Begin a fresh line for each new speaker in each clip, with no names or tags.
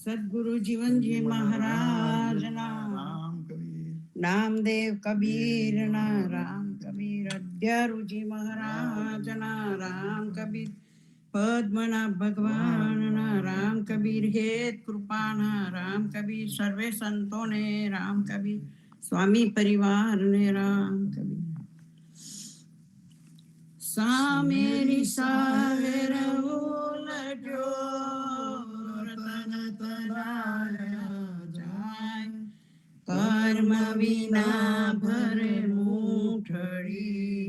સદગુરુ જીવનજી મહારાજના
રામ કબીર,
નામદેવ કબીરના રામ કબીર, અદ્યારુજી મહારાજના રામ કબીર, પદ્મનાભ ભગવાનના રામ કબીર, હેત કૃપાના રામ કબીર, સર્વે સંતોને રામ કબીર, સ્વામી પરિવારને રામ કબીર. સામેરી સાવે રવોલજો રતન તરાયા જાય, કર્મ વિના ભરે મૂઠડી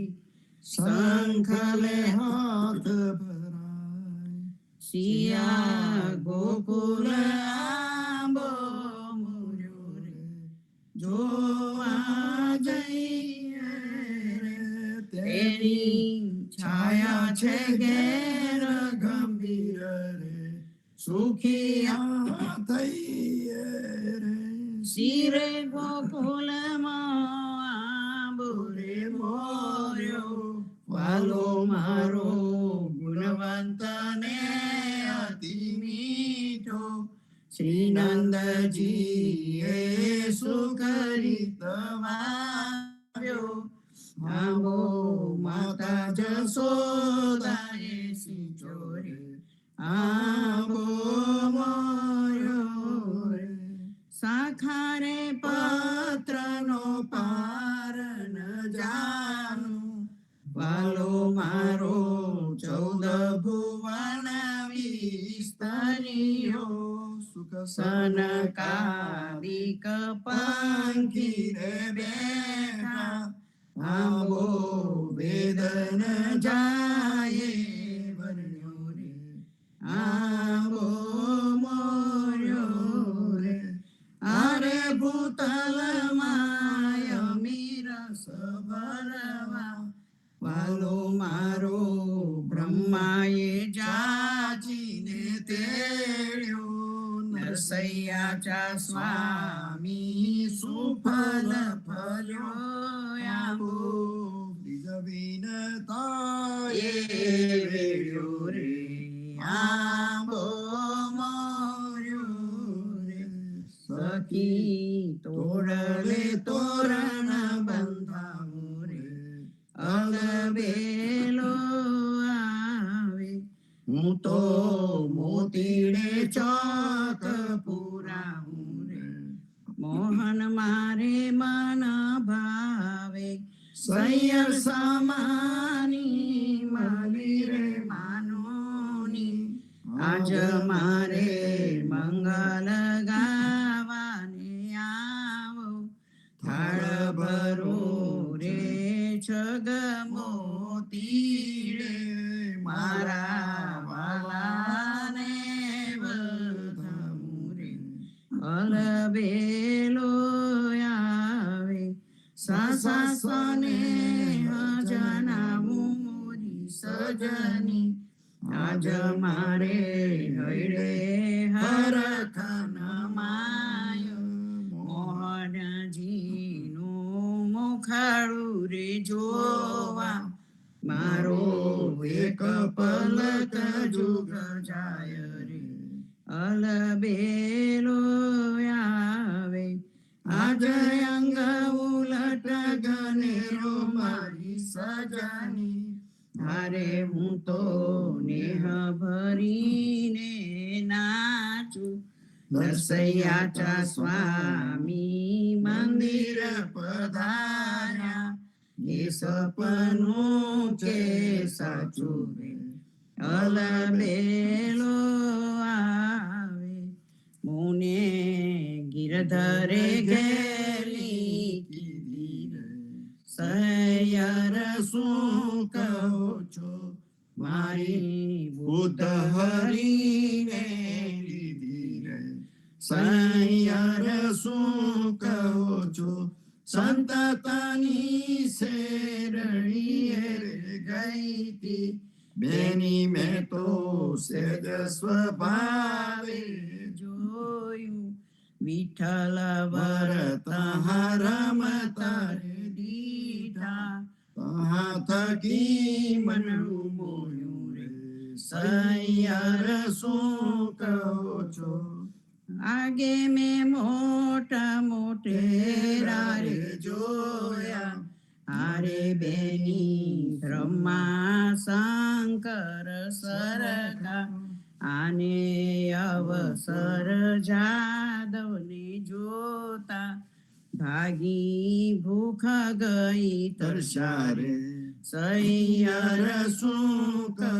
શંખલે
હાથ ભરાય,
સિયા ગોકુલ આંબો મોર્યો રે, જોવા જઈએ રે, તેની છાયા છે ઘેર ગંભીર રે, સુખિયા
થઈએ રે,
શિરે ગોકુલમાં બોરે મોર્યો, વાલો મારો ગુણવંત ને અતિ મીઠો, શ્રી નંદજીએ સુખરીત વાવ્યો, આંબો માતા જશોદાએ સિંચો રે, આંબો મોર્યો રે, સાખારે પત્રનો પાર ન જાનું, વાલો મારો 14 ભુવન વિસ્તર્યો,
સુખ
સનકાદિક પંખી રે બેઠા, આંબો વેદન જાય વર્ણ્યો રે, આંબો મોર્યો રે, આરે ભૂતલ માય મીરસ ભરવા, વાલો મારો બ્રહ્માએ જાચીને તેડ્યો, નરસૈયાચા સ્વામી સુફલ ફલ્યો, આંબો
નિજ વિનતાએ
વેડ્યો રે, આંબો મોર્યો રે, સખી તોડલે તોરણ બંધાવું રે, અલબેલો આવે, હું તો મોતીડે ચોક પુરાવું રે, મોહન મારે મન ભાવે, સૈયર સમાની મળી રે માનોની, આજ મારે મંગલ ગાવાને આવો, થાળ ભરો રે છગમોતી રે, મારા વાલાને વધાવું રે, અલબેલો આવે, સાસને જણાવું મોરી સજની, આજ મારે હૈડે હરખન માય, મોહનજીનું મુખાડું રે જોવા, મારો એક પલક જુગ જાય રે, અલબેલો આવે, આજ અંગ ઉલટ ગનેરો મારી સજાની, હારે હું તો નેહ ભરીને નાચું, નરસૈયાચા સ્વામી મંદિર પધાર્યા, એ સપનું છે સાચું રે, અલબેલો આવે, મુને ગિરધરે ઘેલી કીધી રે, સૈયર શું કહો છો, મારી બુદ્ધ હરીને લીધી રે, સૈયર શું કહો છો, સંતતની શેરણીએ ગઈ તી, બેની મેં તો સેજ સ્વભાવે જોયું, વિઠ્ઠલ વરત રમતા દીઠા, તહા થકી મનડું મોયું રે, સૈયર શું કહો છો, आगे में मोटा मोटेरा रे जोया हारे बेनी ब्रह्मा शंकर सरखा आने अवसर जादव ने जोता भागी भूख गई
તરસારે
સૈયર
શું કહો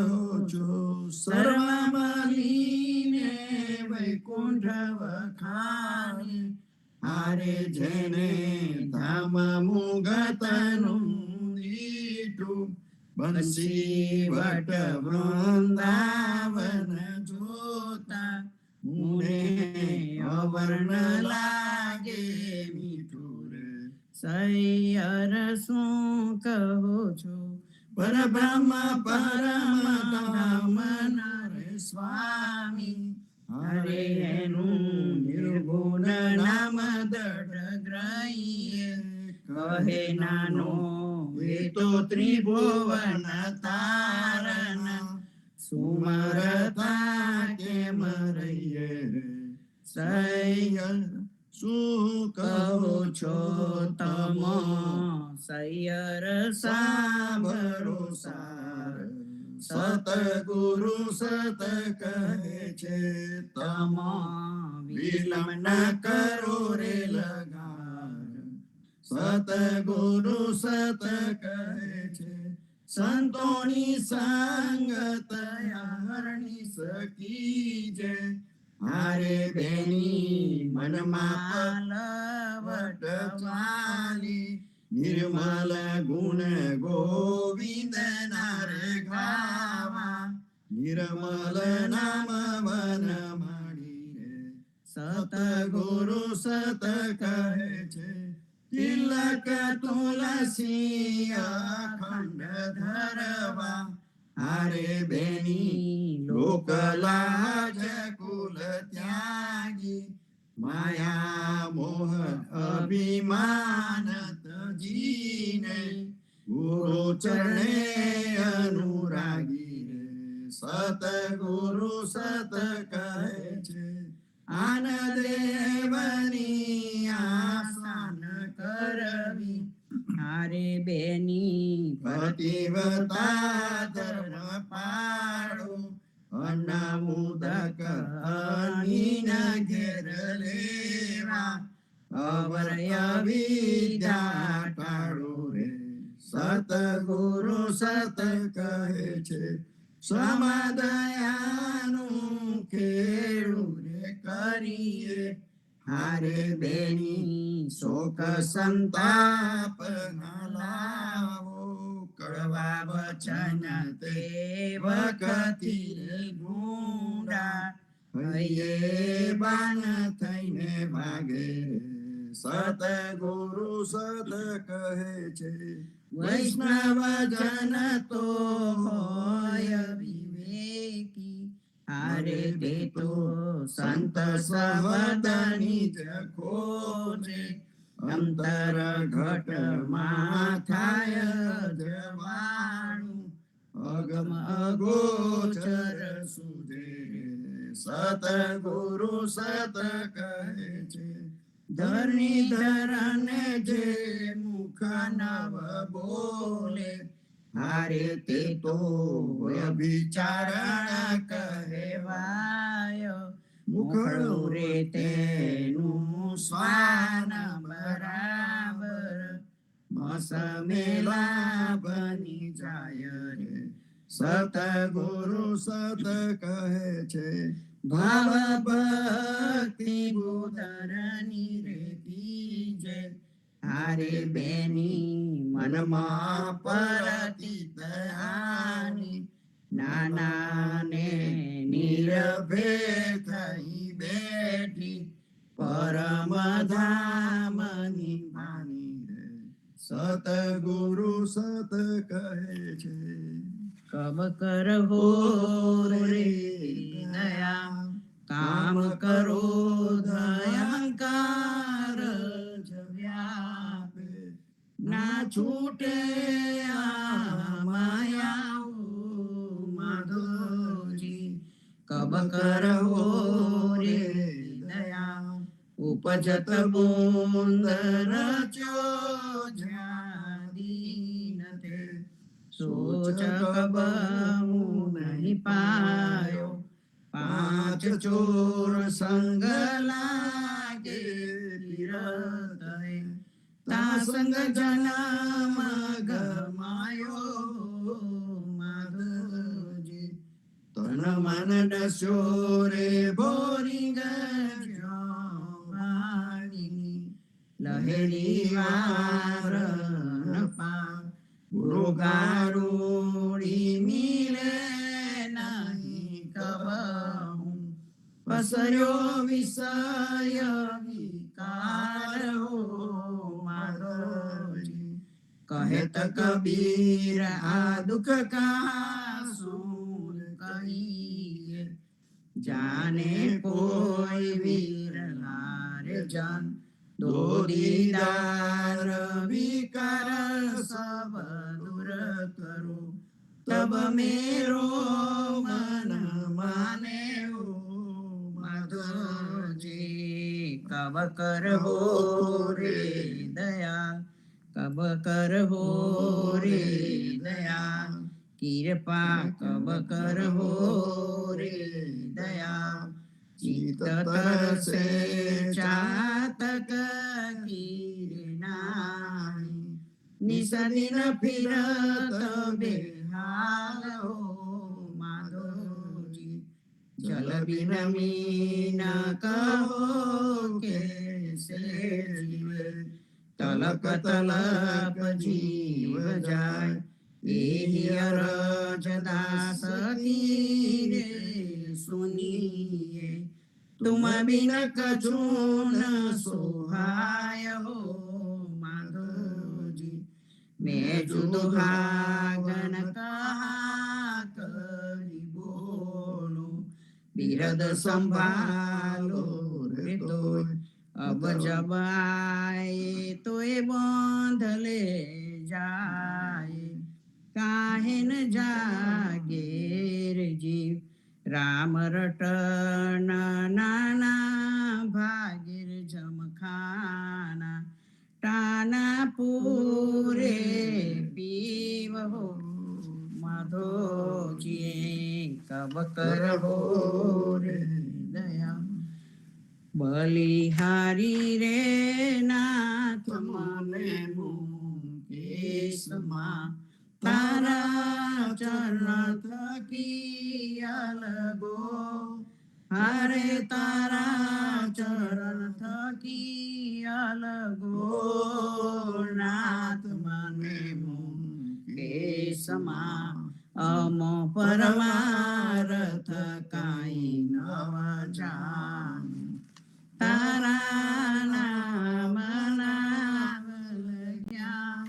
છો
સર્વબલીને વૈકુંઠ વખાણે
હારે જેને ધામ મુગતનું દીઠું બંસી વટ વૃંદાવન
જોતા
મુને
અવર્ણ લાગે
મીઠું રે
સૈયર શું કહો છો
પરબ્રહ્મ પરમ ધામ
રે સ્વામી
હરે
એનું નિર્ગુણ નામ દઢ ગ્રહીએ કહે નાનો એ તો ત્રિભુવન તારન સુમરતા કેમ રહીએ સૈયર
શું
કહો છો તમો સૈયર સાંભળો સાર
સતગુરુ સત કહે છે
તમો વિલંબ ન કરો રે લગાર
સતગુરુ સત કહે છે સંતોની સંગત હરણી સકી છે હારે બેની મનમાં લવટ ચાલી નિર્મલ ગુણ ગોવિંદ નારે ગાવા નિર્મલ નામ વન માણી રે સતગુરુ સત કહે છે તિલક તુલસી અખંડ ધરવા હારે બેની લોકલાજ કુલ ત્યાગી માયા મોહ અભિમાન તજીને ગુરુ ચરણે અનુરાગી રે સતગુરુ સત કહે છે આનદેવની આસાન કરવી
હારે બેની
પતિવતા ધર્મ પાડો અન્નમુદક અનીન ઘેર લેવા અવરય વિદ્યા ટાળો રે સતગુરુ સત કહે છે સમદયાનું ખેડું રે કરીએ હારે બેની શોક સંતાપ ના લાવો કડવા વચન તે વખતી રે ગુંડા હૈયે બાણ થઈને ભાગે સતગુરુ સત કહે છે
વૈષ્ણવ જન તો હોય વિવેકી હારે તે તો સંત સવદની જ ખોજે અંતર ઘટમાં થાય જવાણું
અગમ અગોચર સુજે સતગુરુ સત કહે છે
ધરની ધરને જે મુખ નવ બોલે હારે તે તો વ્યભિચારણ કહેવાય મુખડું રે તેનું સ્વાન બરાબર મસમેલા બની જાય રે
સતગુરુ સત કહે છે
ભાવ ભક્તિ બુધરની રે કીજે હારે બેની મનમાં પરતિત આની નાના ને નિરભે થઈ બેઠી પરમ ધામની માની રે
સતગુરુ સત કહે છે
કબ કરહો રે દયા કામ કરો દયાંકાર જ વ્યાપે ના છૂટે આ માયા માધોજી કબ કરહો રે દયા ઉપજત બુંદ રચ્યો જ્યાં દીન તે સોચક બહુ નહીં પાયો પાંચ ચોર સંગ લાગે તીરથ હે તા સંગ જન્મ ગમાયો માધવજી તન મન ડસ્યો રે બોરી ગણી લહેરી વાર પા ગુરુ ગારુડી મિલે નહીં કબહુ પસર્યો વિષય વિકાર હો માધવજી કહેત કબીર આ દુઃખ કા સુન કહીએ જાને કોઈ વીર લારે જાન દો દીદાર વિકાર સબ દૂર કરો તબ મેરો મન માને હો માધવજી કબ કરહો રે દયા કબ કરહો રે દયા કૃપા કબ કરહો રે દયા ચિત્ત તરસે ચાતક કિરનાઈ નિસદિન ફિરત બેહાલ હો માધવજી જલ બિન મીન કહો કેસે જીવે તલક તલક જીવ જાય એહી અરજ દાસ તીરે સુનીએ તુમ બિન કછું ન સોહાય હો માધવજી મેં જુદુહાગન કહા કરી બોલો બિરદ સંભાલો રે તોય અબ જબ આયે તોય બાંધ લે જાય કાહે ન જાગે રે જીવ રામ રટન નાના ભાગીર જમખાના ટાના પૂરે પીવ હો માધોજી કબ કરહો રે દયા બલિહારી રે નાથ મને મુકેશમાં તારા ચરણ થકી અલગો હરે તારા ચરણ થકી અલગો નાથ મને મુકેશમાં અમો પરમારથ કાઈ નવ જાન તારા નામ નામ લગ્યા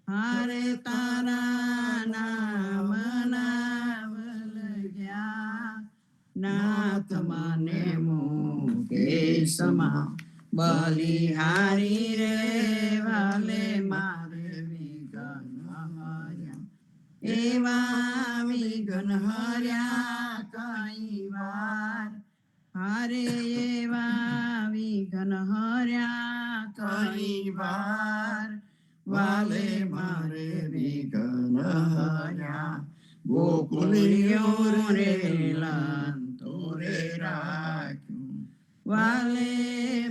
હરે તારા નામ નામ લગ્યા નાથ મને મુકેશમાં બલિહારી રે વાલે મારે વિઘ્ન હર્યા એવા વિઘ્ન હર્યા કઈ વાર હરે એવા વિઘ્ન હર્યા કઈ વાર વાલે મારે વિઘ્ન હર્યા ગોકુલિયો રે લાંતો રે રાખ્યું વાલે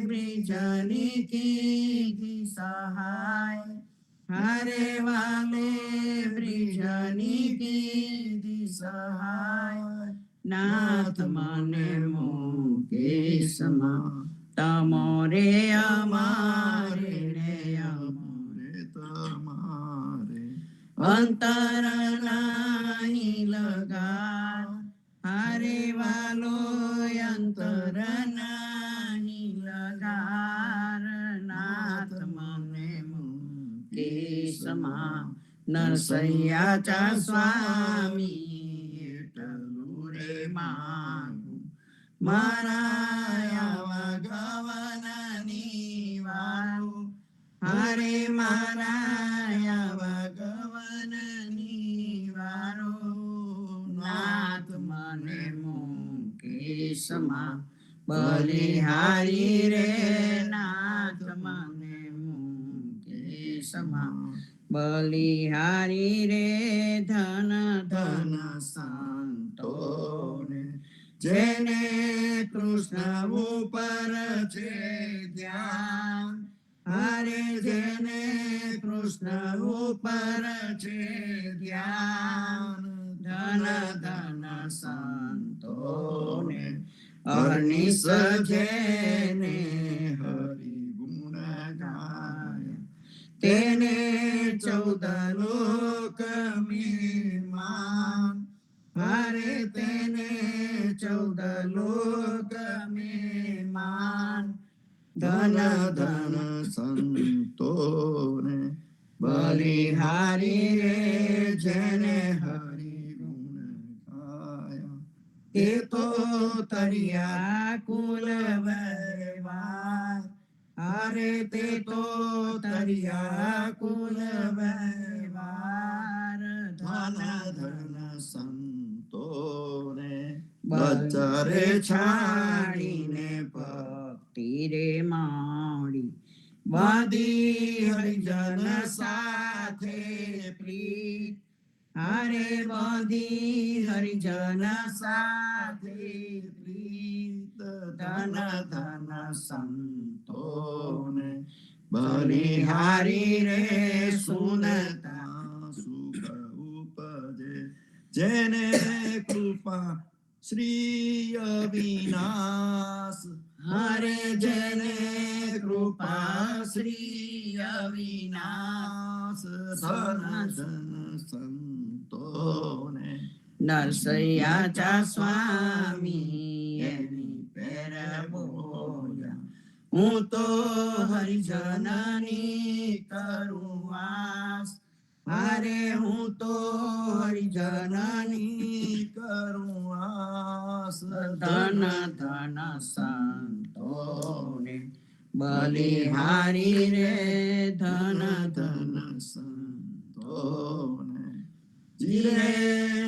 બ્રિજની કીધી સહાય હરે વાલે બ્રિજની કીધી સહાય નાથ મને મુકેશમાં તમો રે અમારે રે અમારે તમારે અંતર નાહી લગા હરે વાલો અંતર નાહી લગાર નાથ મને મુકેશમાં નરસૈયા ચા સ્વામી એટલું રે માંગુ મારા ગવનની વાળું હરે મારા ગવનની વાળું નાથ મને મુકેશમાં બલિહારી રે નાથ મને મૂકી સમા બલિહારી રે ધન ધન સંતોને જેને કૃષ્ણ ઉપર છે ધ્યાન હરે જેને કૃષ્ણ ઉપર છે ધ્યાન ધન ધન સંતોને અહર્નિશ જેને હરિ ગુણ ગાય તેને 14 લોક મેં હરે તેને 14 લોક મેં ધન ધન સંતોને બલિહારી રે જેને હરિ ગુણ ગાયા તે તો તરિયા કુલ વૈવાર હરે તે તો તરિયા કુલ વૈવાર ધન ધન સંતોને બચરે છાડીને ભક્તિ રે માડી બાંધી હરિજન સાથે પ્રીત હરે બાંધી હરિજન સાથે પ્રીત ધન ધન સંતોને બલિહારી રે સુનતા સુખ ઉપજે જેને કૃપા શ્રી અવિનાશ હરે જેને કૃપા શ્રી અવિનાશ ધન ધન સંતોને નરસૈયા સ્વામી એની પેર બોલ્યા હું તો હરિજનની કરું વાસ હરે હું તો હરિજનની કરું વાસ ધન ધન સંતોને બલિહારી રે ધન ધન સંતોને જીરે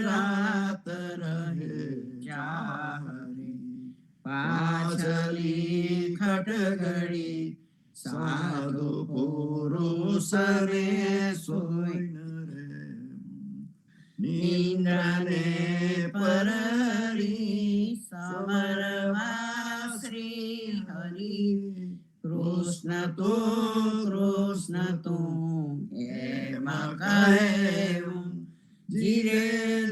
રાત રહે ચાહરી પાછલી ખટગડી સાધુ પુરુષ રે સોઈન રે નિંદ્રને પરરી સમરવા શ્રી હરિ કૃષ્ણ તું એમ કહે જીરે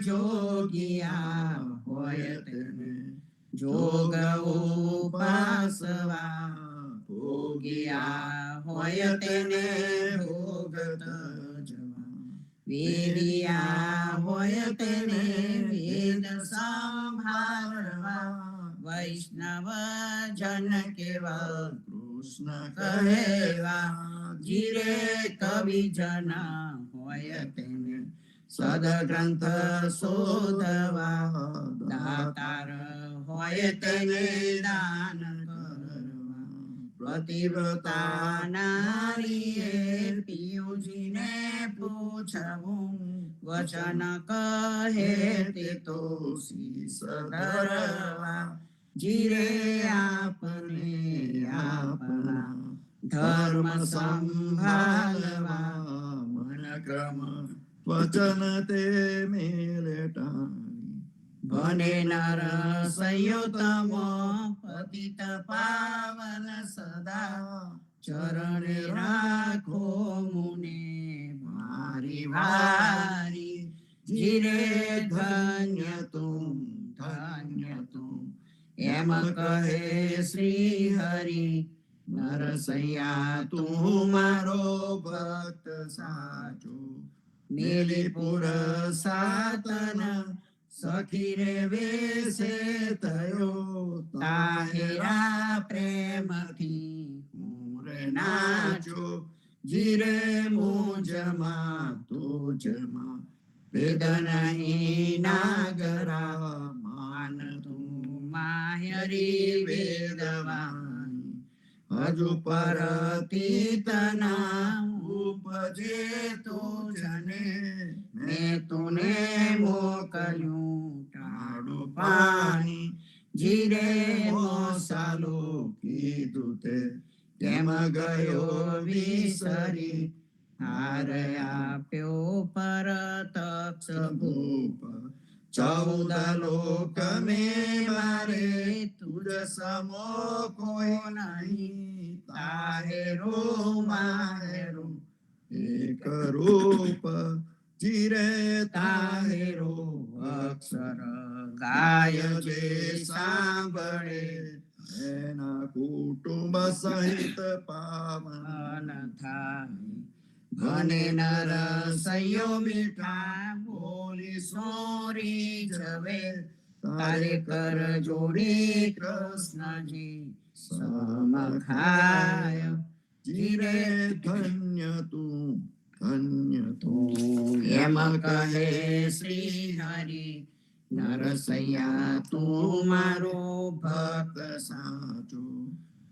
જોગિયા હોય તેને જોગ ઉપાસવા ભોગિયા હોય તેને ભોગત જવા વેરિયા હોય તેને વેદ સંભાળવા વૈષ્ણવ જન કેવલ કૃષ્ણ કહેવા જીરે કવિ જન હોય તેને સદગ્રંથ શોધવા દાતાર હોય તેને દાન કરવા પતિવ્રતા નારીએ પિયુજીને પૂછવું વચન કહે તે તો શીશ ધરવા જીરે આપને આપના ધર્મ સંભાળવા મન ક્રમ વચન તે મેલેટાની ભને નર સંયુતમ પતિત પાવન સદા ચરણે રાખો મુને મારી વારી જીરે ધન્ય તું એમ કહે શ્રી હરિ નરસૈયા તું મારો ભક્ત સાચો નીલીપુર સાતન સખી રે વેશે થયો તાહેરા પ્રેમથી હું રે નાચો જીરે મુજમાં તુજમાં વેદ નહીં નાગરા માન તું માયરી વેદવાણી હજુ પરતીતના ઉપજે તુજને મેં તુને મોકલ્યું ટાળું પાણી જીરે મોસા ગયો વિસરી હાર આપ્યો પરત
ભૂપ 14 લોક મેં મારે
તુજ સમો કોઈ નહીં તાહેરો માહેરો
એક રૂપ ચિરે
તાહેરો અક્ષર ગાય જે સાંભળે
એના કુટુંબ સહિત પાવન
મન થાય ઘને નર સયો મીઠા બોલી સોરી જવે તારે કર જોડી કૃષ્ણજી સમખાય
જીરે ધન્ય તું
એમ કહે શ્રી હરિ નરસૈયા તું મારો ભક્ત
સાચો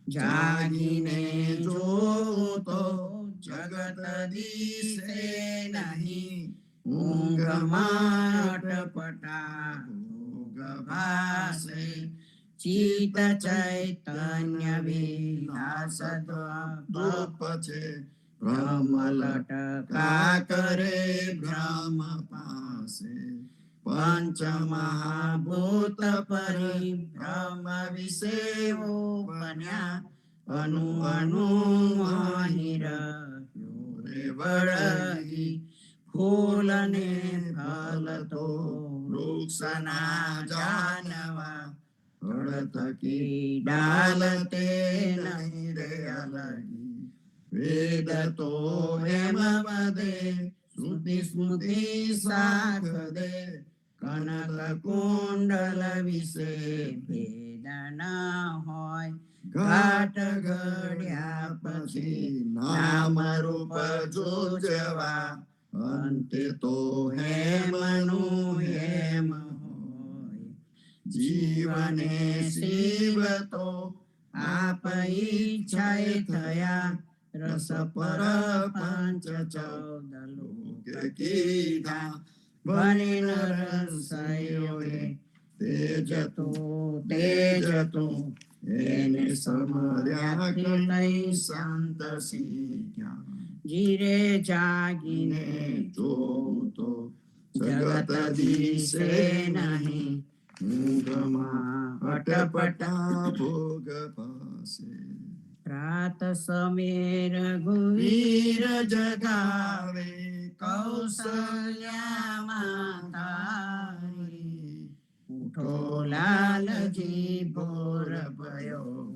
જાગીને જો તો જગત દિશે નહીં ઊંઘમાં અટપટા ભોગ ભાસે ચિત ચૈતન્ય વિલાસ
દુપ છે
બ્રહ્મ લટકા
કરે બ્રહ્મ પાસે
પંચ મહાભૂત પરી બ્રહ્મ વિષયો બન્યા અનુ અનુ અહીં રહ્યો રે વળગી ફૂલ ને ફલ તો વૃક્ષના જાનવા ફળ થકી ડાલ તે નહીં રે અલગી વેદ તો એમ વધે શ્રુતિ સ્મૃતિ સાખ દે કનક કુંડલ વિશે ભેદ ન હોય ઘાટ ઘડ્યા પછી નામ રૂપ જોજવા અંતે તો હેમનું હેમ હોય જીવને શિવ તો આપ ઈચ્છાએ થયા રસ પર પંચ 14 લોક કીધા બને નરસૈયોએ તેજ તો એને સમર્યા કે નહીં સંત સીખ્યા જીરે જાગીને
જોઉં તો
જગત દિશે નહીં ઊંઘમાં
અટપટા ભોગ પાસે
રાત સમેર ગુવીર જગાવે કૌશલ્યા માતારી ઉઠો લાલજી ભોર ભયો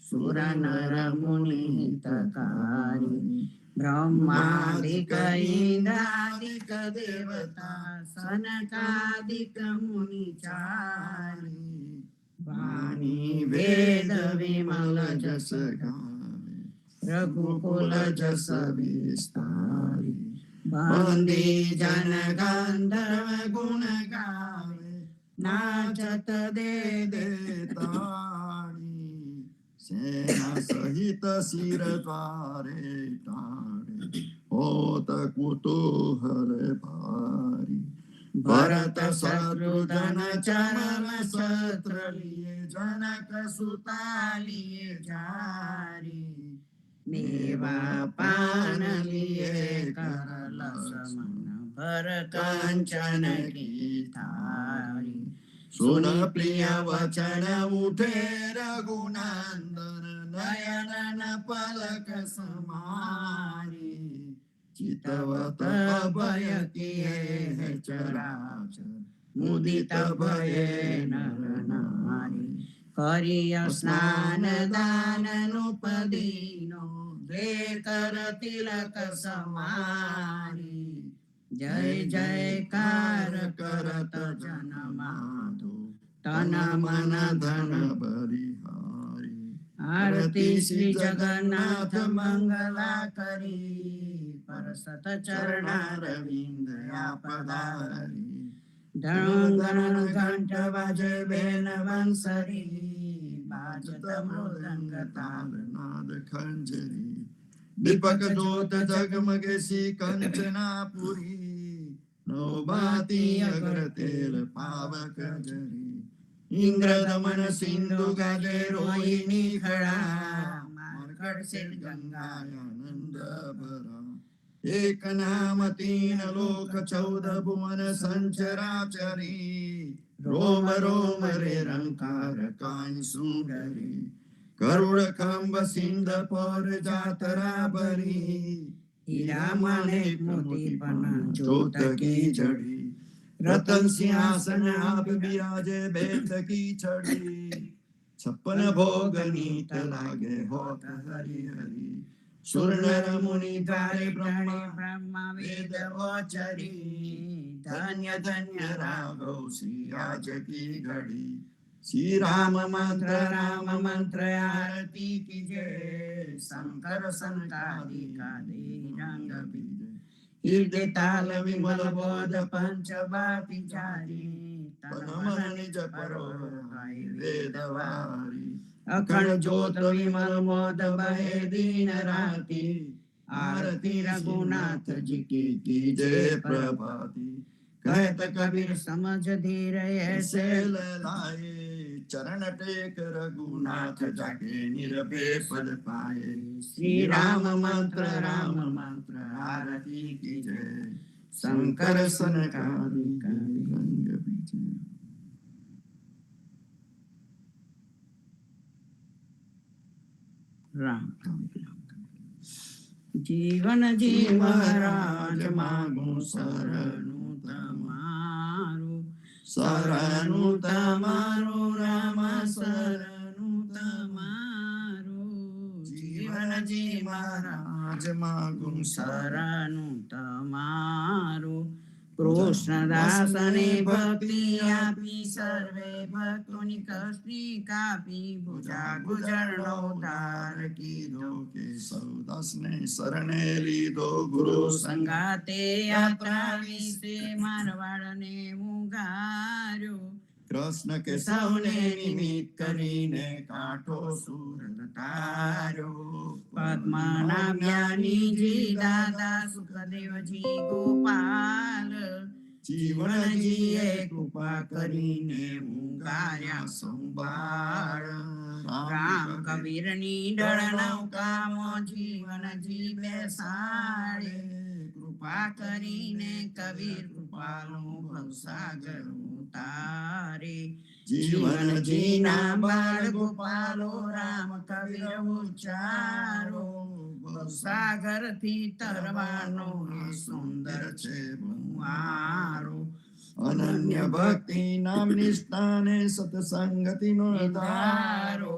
સુર નર મુનિ તકારી બ્રહ્માદિક ઇન્દ્રાદિક દેવતા સનકાદિક મુનિ ચારી વાણી વેદ વિમલ જસ ગાવે રઘુકુલ જસ વિસ્તારી બંદી જન ગંધર્વ ગુણ ગાવે નાચત દે
તાળી સેના સહિત શિર દ્વારે ટાળે હોત કુતૂહલ ભારી ભરત શત્રુઘ્ન ચરણ સત્ર લીએ જનક સુતા લીએ જારી મેવા પાન લીએ કરલ સમન ભર કંચન કી થારી સુન પ્રિય વચન ઉઠે રઘુનંદન નયન પલક સમારી ચિતવત ભય કિએ ચરાચર મુદિત ભયે નર નારી કરીય સ્નાન દાન નુપદીનો દે કર તિલક સમારી જય જયકાર કરત જન માધો તન મન ધન બલિહારી
આરતી શ્રી જગન્નાથ મંગલા કરી પરસત ચરણારવિંદ પધારી ધણુ ઘંટ વાજે બેન વંસરી બાજત મૃદંગ તાલ
નાદ ખંજરી દીપક જ્યોત જગમગે સી કંચનાપુરી નોબાતી અગર તેલ પાવક જરી
ઇન્દ્ર દમન સિંધુ ગાજે રોહિણી ખડા માર્ગ ઘડશે ગંગા
આનંદ ભરા એક નામ તીન લોક 14 ભુવન સંચરાચરી રોમ રોમ રે રંકાર કાંઈ સુંદરી કરુણ કંબ સિંધ પર જાતરા ભરી
હીરા માણેક મોતી પણ
જોત કી જડી રતન સિંહાસન આપ બિરાજે બેઠ કી છડી 56 ભોગની તલાગે હોત હરી હરી સુરનર મુનિ ધારે
બ્રહ્મા વેદ વચરી
ધન્ય ધન્ય રાઘવ શ્રી આજ કી ઘડી શ્રી રામ મંત્ર આરતી કી જય
શંકર સંકાદિકા દે રંગ બીજે
હૃદય તાલ વિમલ બોધ
પંચ બાપી ચારી
તન મન નિજ પરોરાય વેદવારી
અખંડ જ્યોત વિમલ મોદ બહે દીન રાતી આરતી રઘુનાથજી
की जय प्रभाती कहत कबीर
समझ धीर ऐसे
ऐसे ललाए चरण टेक रघुनाथ जाके निरभे पद पाए
श्री राम मंत्र
आरती की जय शंकर सनकादिक रंग बीजे
राम जीवन जी महाराज मागू शरणु તમારું
शरणु
તમારું રામ શરણુ તમારું
જીવનજી મહારાજ માગું
શરણુ તમારું કૃષ્ણદાસને ભક્તિ આપી સર્વે ભક્તોની કષ્ટી કાપી ભુજા ગુજરનો ઉદ્ધાર
કીધો કે સૌદાસને શરણે લીધો ગુરુ
સંગાતે યાત્રા વિશે મારવાડને ઉગાર્યો
કૃષ્ણ કે સૌને નિમિત્ત કરીને કાંઠો સુરત તાર્યો
પદ્મના જ્ઞાનીજી દાદા સુખદેવજી ગોપાલ
જીવનજીએ કૃપા કરીને ઉગાર્યા સંભાળ
રામ કબીરની ડળ નૌકામાં જીવનજી બેસાડે કૃપા કરીને કબીર કૃપાનો ભવસાગર ઉતારે જીવનજીના બાળ ગોપાલો રામ કબીર ઉચ્ચારો ભવસાગર થી તરવાનો સુંદર છે ભુવારો
અનન્ય ભક્તિ નામ નિષ્ઠાને સત્સંગતિ નો
ધારો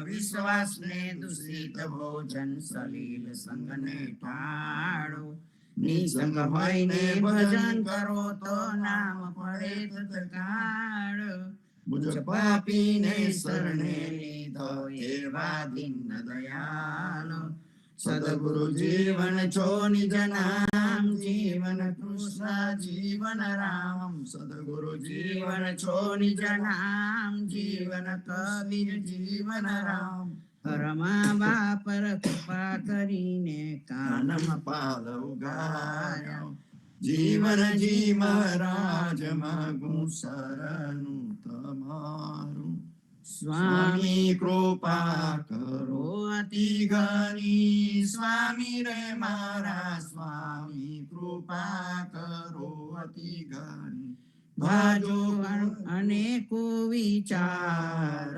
વિશ્વાસને દૂષિત ભોજન સલીલ સંગને ટાળો નિસંગ હોઈને ભજન કરો તો નામ પડે તત્કાળ
મુજ પાપીને શરણે લીધો એવા દીન દયાલ સદગુરુ જીવન છો નિજ નામ જીવન કૃષ્ણ જીવન રામ સદગુરુ
જીવન છો નિજ નામ જીવન કબીર જીવન રામ હરમા બાપર કૃપા કરીને
કાનમ પાલ ઉગાર્યો જીવનજી મહારાજ માગું શરણું તમારું સ્વામી કૃપા કરો અતિ ઘણી સ્વામી રે મારા સ્વામી કૃપા કરો અતિ ઘણી
ભાજો અનેકો વિચાર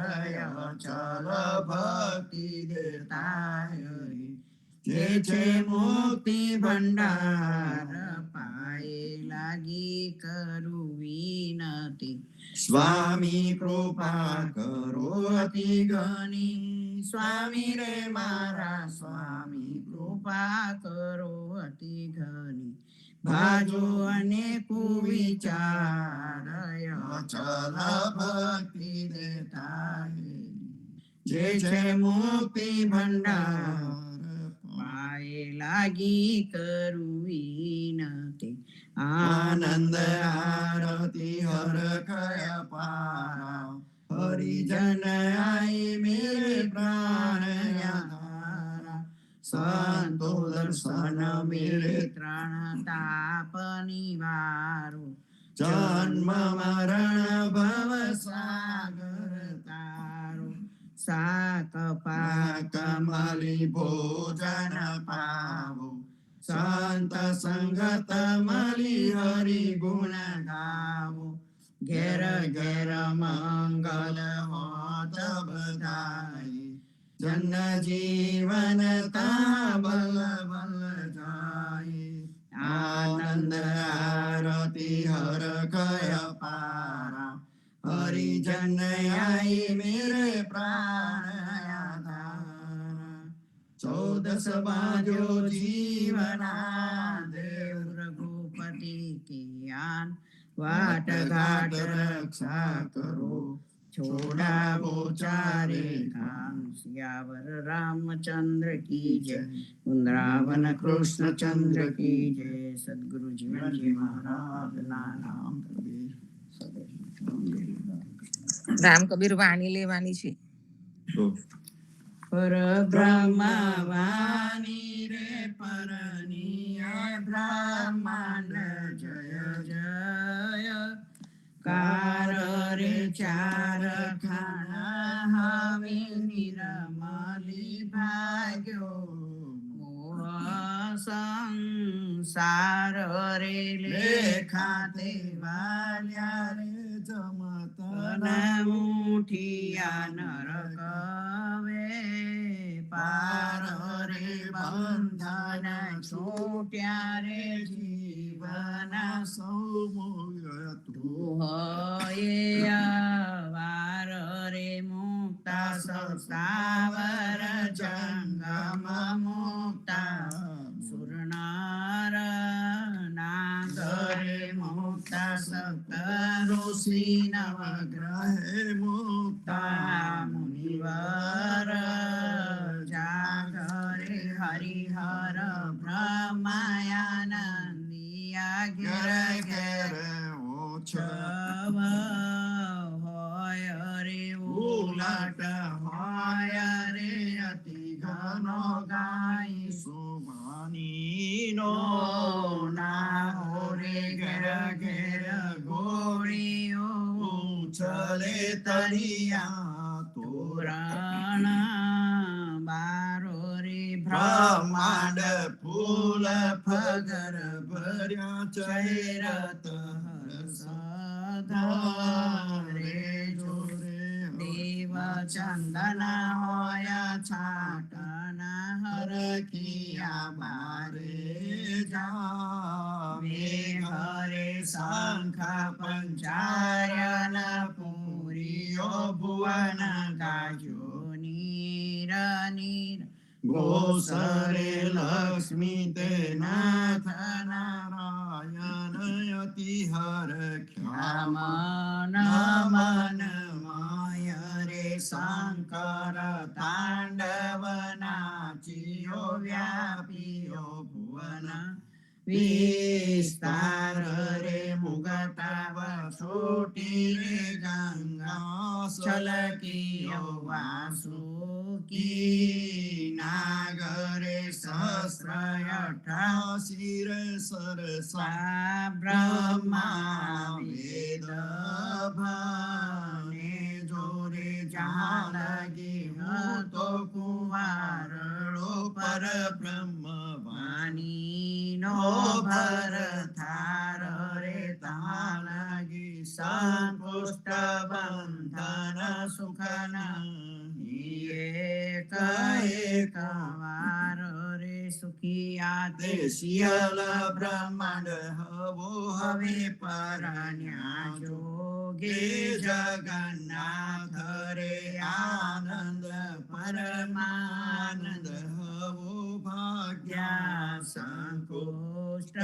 ચલ ભક્તિ દેતાય
જે છે મુક્તિ ભંડાર પાએ લાગી કરું વિનતી
સ્વામી કૃપા કરો અતિ
ઘણી સ્વામી રે મારા સ્વામી કૃપા કરો અતિ ઘણી ભાજો અનેકો વિચાર
ચલ ભક્તિ દેતાય
જે છે મુક્તિ ભંડાર પાએ લાગી કરું વિનતી
આનંદ આરતી હર કયા પારા હરિજન આઈ મેરે પ્રાણ યારા સંતો દર્શન મેરે
ત્રણ તાપ નિવારો
જન્મ મરણ ભવ
સાગર તારો શાક પાક
કમલી ભોજન પાવો સંત સંગત મળી હરિ ગુણ ગાવો ઘેર ઘેર મંગલ હોત બધાય જન જીવન તા બલ બલ જાય આનંદ આરતી હર કય પારા હરિજન આઈ મેરે પ્રાણ આધારા 14 બાજો જીવના દેવ
રઘુપતિ કિયાન વાટ ઘાટ રક્ષા કરો છોડાવો ચારે ધામ સિયાવર રામચંદ્ર કી જય વૃંદાવન કૃષ્ણચંદ્ર કી જય સદગુરુ જીવનજી મહારાજ ના નામ
રામ કબીર વાણી લેવાની છે.
પર બ્રહ્મ વાણી રે પરનીય બ્રહ્માંડ જય જય કાર રે ચાર ખાના હવે નિરમલી ભાગ્યો મોહ સંસાર રે લેખાતે વાલ્યા રે જમતના મુઠિયા નરક પાર રે બંધન છૂટ્યા રે જીવન સૌ વાર રે મુક્તા સસ્તાવર જંગમ મુક્તા સુરનાર નાગરે મુક્તા સપ્ત ઋષિ નવગ્રહે મુક્તા મુનિવર જાગરે હરિહર બ્રહ્માયાનંદિયા ઘેર ઘેર ઓછવ હોય રે ઉલટ હોય રે અતિ ઘનો ગાય સુમાની નો ના હો રે ઘેર ઘેર ગોળીઓ ઉછલે તળિયા તોરણ બારો રે બ્રહ્માંડ ફૂલ ફગર ભર્યા ચૈરત સધરે જોરે દેવ ચંદના હોય છાટના હરખિયા બારે જાવે ઘરે શંખ પંચાયન પૂરીઓ ભુવન ગાજો નીર નીર ગોસરે લક્ષ્મી તે નાથ નારાયણ અતિ હર ખ્યામન મન માય રે શંકર તાંડવ નાચિયો વ્યાપીયો ભુવન વિસ્તાર રે મુગટાવ છોટી રે ગંગા છલકિયો વાસુકી નાગરે સહસ્ર 88 રે સરસા બ્રહ્મા વેદ ભણે જોરે જાનકી હું તો કુંવારડો પર બ્રહ્મ વાણી નો ભર થાર રે તાલગી સંપુષ્ટ બંધન સુખન એક એક વાર રે સુખિયા તે શિયલ બ્રહ્માંડ હવો હવે પરણ્યા જોગે જગન્નાથ રે આનંદ પરમાનંદ હવો ભાગ્યા સંકુષ્ટ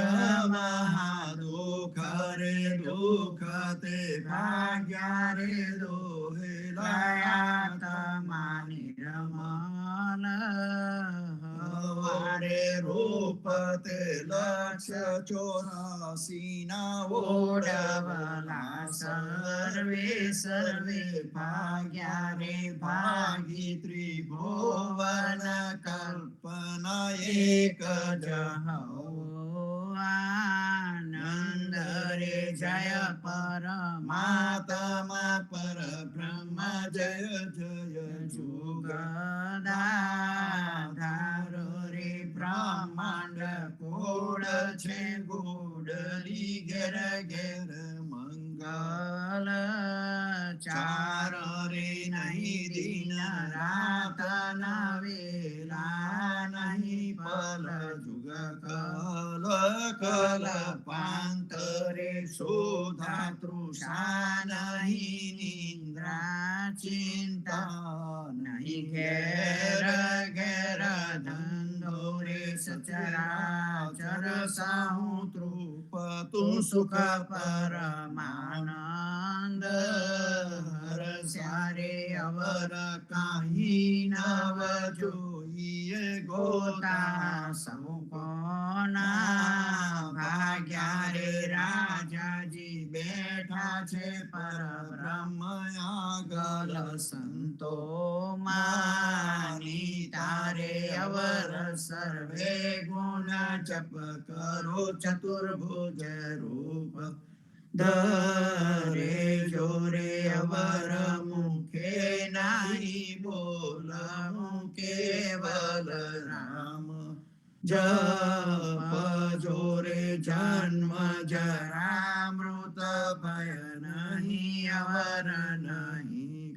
મહાદુઃખ રે દુઃખ તે ભાગ્યા રે દોહે લયા તમાની રમન હવારે રૂપ તે લક્ષ 84 ના ઓડવલા સર્વે સર્વે ભાગ્યા રે ભાગી ત્રિભુવન કલ્પના એક જ આનંદ રે જય પરમાત્મા પર બ્રહ્મ
જય જય
જુગદાધારો રે બ્રહ્માંડ કોડ છે ગોડલી ઘેર ઘેર
મંગલ
મંગલ ચાર રે નહીં દિન રાત ના વેલા નહીં પલ જુગ
કલ
કલ પાંત રે શોધા તૃષા નહીં નિંદ્રા ચિંતા નહીં ઘેર ઘેર ધંધો રે સચરાચર સાહુ તૃપ તું સુખ પરમાનંદ હરસ્યારે અવર કાહી નવ જોઈએ ગોતા સૌ કોના ભાગ્યા રે રાજાજી બેઠા છે પરબ્રહ્મ આગળ સંતો માની તારે અવર સર્વે ગુણ જપ કરો ચતુર્ભુજ રૂપ ધરે જોરે અવર મુખે નાહી બોલવું કેવલ રામ જપ જોરે જન્મ જરા મૃત ભય નહીં અવર નહીં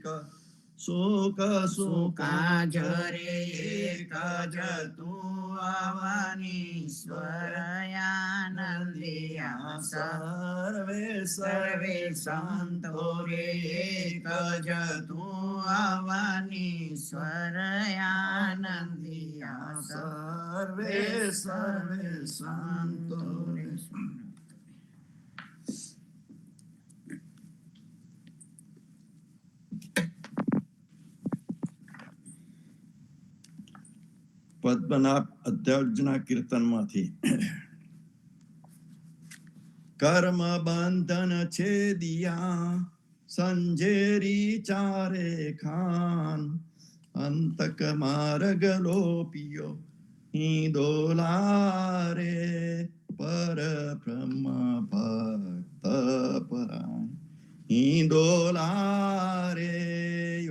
સુખ
સુકા જરે એક જ તું અવનીશ્વર આનંદિયા
સર્વે
સર્વે સંતો રે એક જ તું અવનીશ્વર આનંદિયા
સર્વે સર્વે સંતો
રે
પદ્મનાભ અધ્યર્જના કીર્તનમાંથી કર્મ બંધન છેદિયા સંજેરી ચારે ખાન અંતક માર્ગ લોપિયો હિંદોલારે પર બ્રહ્મ ભક્ત પરાય હિંદોલારે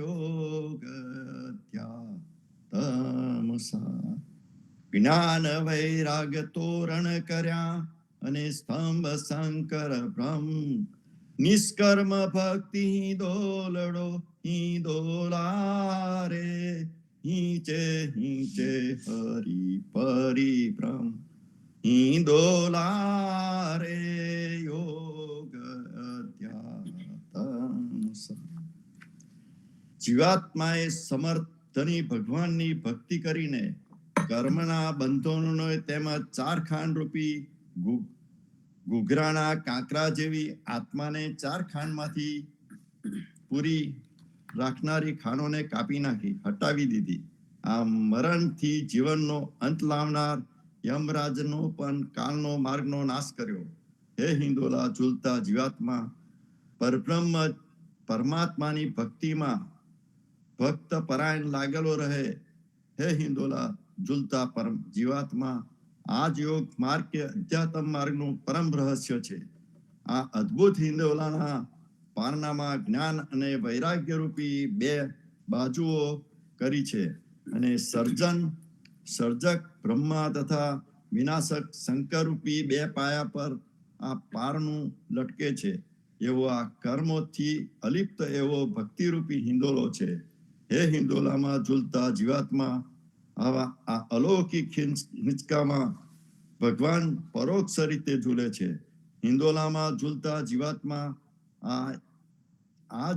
યોગ તમસા જ્ઞાન વૈરાગ તોરણ કર્યા અને સ્તંભ શંકર બ્રહ્મ નિષ્કર્મ ભક્તિ દોલડો દોલારે હિંચે હરિ પરિભ્રમ દોલારે યોગ અધ્યાત્મ. જીવાત્માએ સમર્થ ધની ભગવાનની ભક્તિ કરીને કર્મના બંધનોનો તેમજ ચાર ખાંડ રૂપી ઘૂઘરાના કાંકરા જેવી આત્માને ચાર ખાંડમાંથી પૂરી રાખનારી ખાનોને કાપી નાખી, હટાવી દીધી. આ મરણથી જીવનનો અંત લાવનાર યમરાજનો પણ કાલનો માર્ગનો નાશ કર્યો. હે હિંદોલા, ઝૂલતા જીવાત્મા પરબ્રહ્મ પરમાત્માની ભક્તિમાં ભક્ત પરાયણ લાગેલો રહે. હે હિંદોલા, ઝૂલતા પરમ જીવાત્મા આ જ યોગ માર્ગ કે અધ્યાત્મ માર્ગનું પરમ રહસ્ય છે. આ અદ્ભુત હિંદોલાના પારનામાં જ્ઞાન અને વૈરાગ્ય રૂપી બે બાજુઓ કરી છે અને સર્જક બ્રહ્મા તથા વિનાશક શંકર રૂપી બે પાયા પર આ પારનું લટકે છે. એવો આ કર્મોથી અલિપ્ત એવો ભક્તિરૂપી હિંદોલો છે. હે હિંદોલામાં ઝૂલતા જીવાત્મા આવા આ અલૌકિક હિંચકામાં ભગવાન પરોક્ષ રીતે ઝૂલે છે. હિંદોલામાં ઝૂલતા જીવાત્મા આ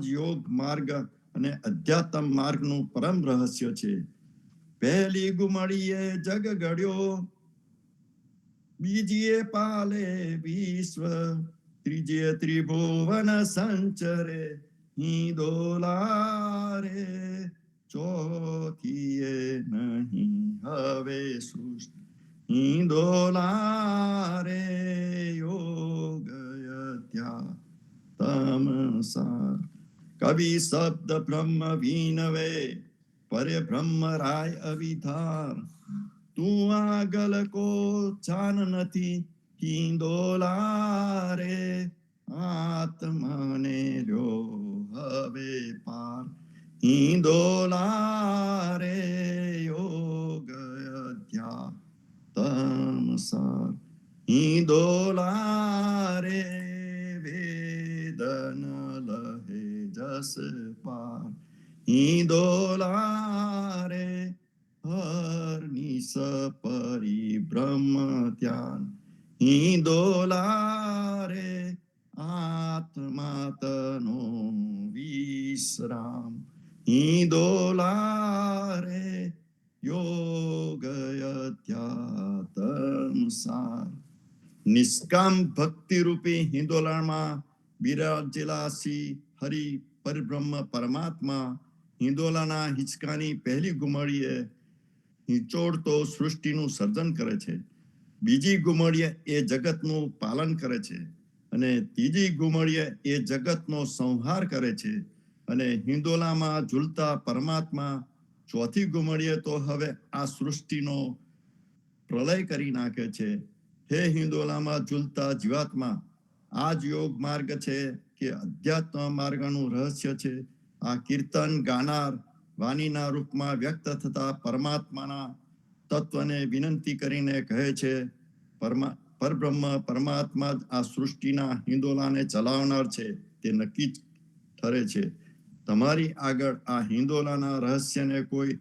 જ યોગ માર્ગ અને અધ્યાત્મ માર્ગનું પરમ રહસ્ય છે. પહેલી ગુમડીએ જગ ગળ્યો, બીજીએ પાલે વિશ્વ, ત્રીજે ત્રિભુવન સંચરે હિંદોલારે, ચોથીએ નહીં હવે સૃષ્ટિ હિંદોલારે યોગ અધ્યાત્મસાર. કવિ શબ્દ બ્રહ્મ વિનવે પરે બ્રહ્મ રાય અવિધાર, તું આગલ કો જાન નથી હિંદોલારે, આત્માને લ્યો હવે પાર હિંદોલા રે યોગ અધ્યાત્મ સાર, હિંદોલા રે વેદન લહે જસ પાર, હિંદોલા રે હરની પરિબ્રહ્મ ધ્યાન, હિંદોલા રે આત્માતનો વિશ્રામ, હિંદોલા રે યોગ અધ્યાત્મ સાર. નિષ્કામ ભક્તિ રૂપી હિંદોલામાં બિરાજેલા શ્રી હરિ પરબ્રહ્મ પરમાત્મા હિંદોલાના હિંચકાની પહેલી ગુમડીએ હિંચોડતો સૃષ્ટિનું સર્જન કરે છે, બીજી ગુમડીએ એ જગતનું પાલન કરે છે, અને ત્રીજી ગુમડીએ એ જગતનો સંહાર કરે છે, અને હિંદોલામાં ઝૂલતા પરમાત્મા ચોથી ગુમડીએ તો હવે આ સૃષ્ટિનો પ્રલય કરી નાખે છે. હે હિંદોલામાં ઝૂલતા જીવાત્મા, આ જ યોગ માર્ગ છે કે અધ્યાત્મ માર્ગનું રહસ્ય છે. આ કીર્તન ગાનાર વાણીના રૂપમાં વ્યક્ત થતા પરમાત્માના તત્વને વિનંતી કરીને કહે છે, પરબ્રહ્મ પરમાત્મા જ આ સૃષ્ટિના હિંદોલાને ચલાવનાર છે, તે નક્કી જ ઠરે છે. તમારી આગળ આ હિંદોલાના રહસ્યને કોઈ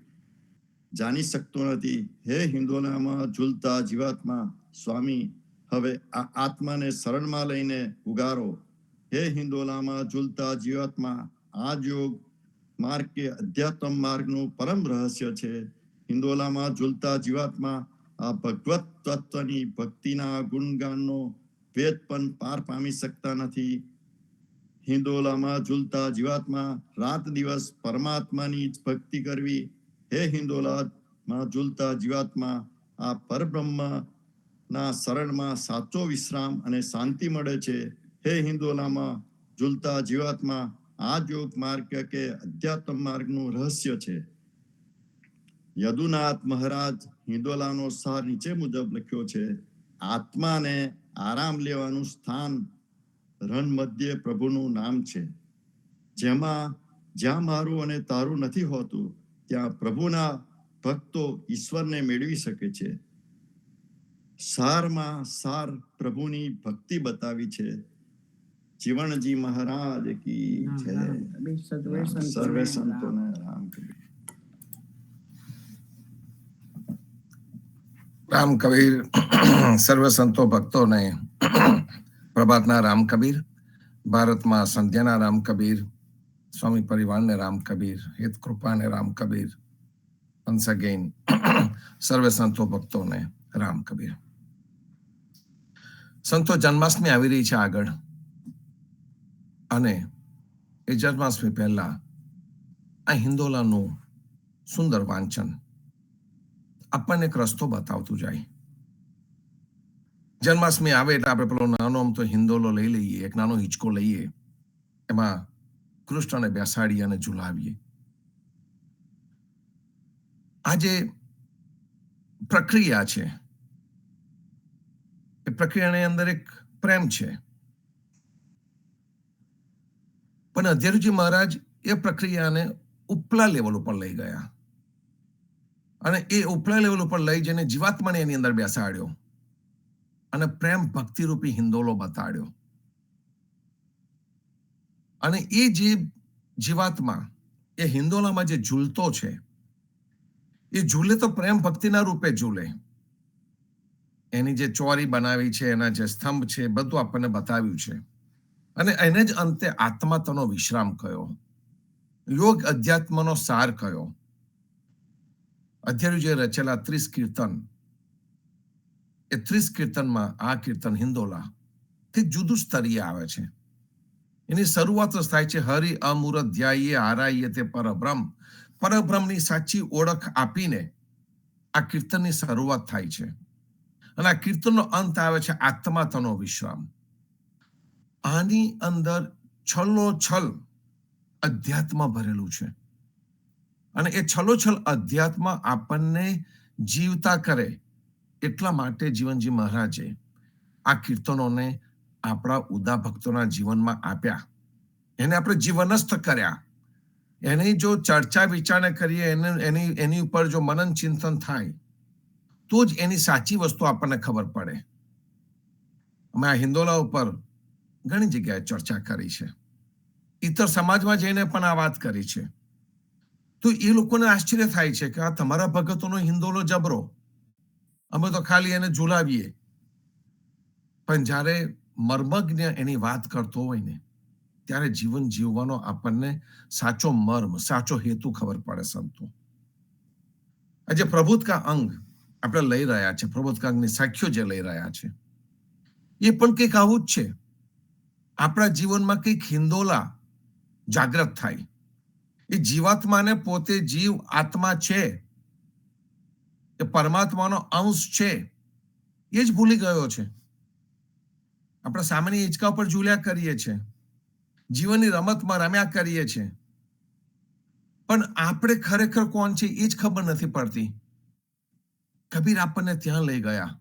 જાણી શકતો નથી. હે હિંદોલામાં ઝૂલતા જીવાત્મા, સ્વામી હવે આ આત્માને શરણમાં લઈને ઉગારો. હે હિંદોલામાં ઝૂલતા જીવાત્મા, આ યોગ માર્ગ કે અધ્યાત્મ માર્ગનું પરમ રહસ્ય છે. હિંદોલામાં ઝૂલતા જીવાત્મા, આ ભગવત તત્વની ભક્તિના ગુણગાનનો વેદ પણ પાર પામી શકતા નથી. હિંદોલામાં ઝૂલતા જીવાત્મા, રાત દિવસ પરમાત્માની જ ભક્તિ કરવી. હે હિંદોલામાં ઝૂલતા જીવાત્મા, આ પરબ્રહ્મના શરણમાં સાચો વિશ્રામ અને શાંતિ મળે છે. હે હિંદોલામાં ઝૂલતા જીવાત્મા, આ યોગ માર્ગ કે અધ્યાત્મ માર્ગનું રહસ્ય છે. યદુનાથ મહારાજ હિંદોલાનો સાર નીચે મુજબ લખ્યો છે. આત્માને આરામ લેવાનું સ્થાન રણ મધ્યે પ્રભુનું નામ છે. જ્યાં મારું અને તારું નથી હોતું, ત્યાં પ્રભુના ભક્તો ઈશ્વરને મેળવી શકે છે. સારમાં સાર પ્રભુની ભક્તિ બતાવી છે. જીવણજી મહારાજ કી જય. સર્વે સંતોને રામ કબીર.
રામ કબીર સર્વ સંતો ભક્તોને પ્રભાતના રામ કબીર, ભારતમાં સંધ્યાના રામ કબીર, સ્વામી પરિવારને રામ કબીર, હિત કૃપાને રામ કબીર. once again સર્વે સંતો ભક્તોને રામ કબીર. સંતો જન્માષ્ટમી આવી રહી છે આગળ, અને એ જન્માષ્ટમી પહેલા આ હિંદોલાનું સુંદર વાંચન આપણને એક રસ્તો બતાવતું જાય. જન્માષ્ટમી આવે એટલે આપણે પેલો નાનો આમ તો હિંદોલો લઈ લઈએ, એક નાનો હિંચકો લઈએ, એમાં કૃષ્ણને બેસાડીએ અને ઝુલાવીએ. આ જે પ્રક્રિયા છે, એ પ્રક્રિયાની અંદર એક પ્રેમ છે. પણ અધ્યરુજી મહારાજ એ પ્રક્રિયાને ઉપલા લેવલ ઉપર લઈ ગયા, અને એ ઉપલા લેવલ ઉપર લઈ જઈને જીવાત્માને એની અંદર બેસાડ્યો અને પ્રેમ ભક્તિ રૂપી હિંદોલો બતાડ્યો. અને એ જે જીવાત્મા એ હિંદોલામાં જે ઝૂલતો છે, એ ઝૂલે તો પ્રેમ ભક્તિના રૂપે ઝૂલે. એની જે ચોરી બનાવી છે, એના જે સ્તંભ છે, બધું આપણને બતાવ્યું છે. અને એને જ અંતે આત્માતનો વિશ્રામ કયો, યોગ અધ્યાત્મનો સાર કયો. અધ્યરુજીએ રચેલા 30 કીર્તન, એ 30 કીર્તનમાં આ કીર્તન હિંદોલા તે જુદું સ્તરીય આવે છે. એની શરૂઆત થાય છે, હરિ અમૂર ધ્યાયે આરાઈએ તે પરબ્રહ્મ. પરબ્રહ્મની સાચી ઓળખ આપીને આ કીર્તનની શરૂઆત થાય છે, અને આ કીર્તનનો અંત આવે છે આત્માતનો વિશ્રામ. આની અંદર છલોછલ અધ્યાત્મ ભરેલું છે, અને એ છલોછલ અધ્યાત્મ આપણને જીવતા કરે એટલા માટે જીવનજી મહારાજે આ કીર્તનોને આપણા ઉદા ભક્તોના જીવનમાં આપ્યા. એને આપણે જીવનસ્થ કર્યા. એની જો ચર્ચા વિચારણા કરીએ, એની ઉપર જો મનન ચિંતન થાય તો જ એની સાચી વસ્તુ આપણને ખબર પડે. અમે આ હિંદોલા ઉપર ઘણી જગ્યાએ ચર્ચા કરી છે, ઇતર સમાજમાં જઈને પણ આ વાત કરી છે. તો એ લોકોને આશ્ચર્ય થાય છે કે આ તમારા ભગતોનો હિંદોલો જબરો, અમે તો ખાલી એને ઝુલાવીએ. પણ જ્યારે મર્મજ્ઞ એની વાત કરતો હોય ને ત્યારે જીવન જીવવાનો આપણને સાચો મર્મ, સાચો હેતુ ખબર પડે. સંતો આજે પ્રબુદ્ધ કા અંગ આપણે લઈ રહ્યા છે, પ્રબુદ્ધ કા અંગની સાખ્યો જે લઈ રહ્યા છે એ પણ કંઈક આવું જ છે. આપણા જીવનમાં કંઈક હિંદોલા જાગ્રત થાય. એ જીવાત્માને પોતે જીવ આત્મા છે, એ પરમાત્માનો અંશ છે, એ જ ભૂલી ગયો છે. આપણે સામાન્ય હિંચકા ઉપર ઝૂલ્યા કરીએ છીએ, જીવનની રમતમાં રમ્યા કરીએ છીએ, પણ આપણે ખરેખર કોણ છે એ જ ખબર નથી પડતી. કબીર આપણને ત્યાં લઈ ગયા,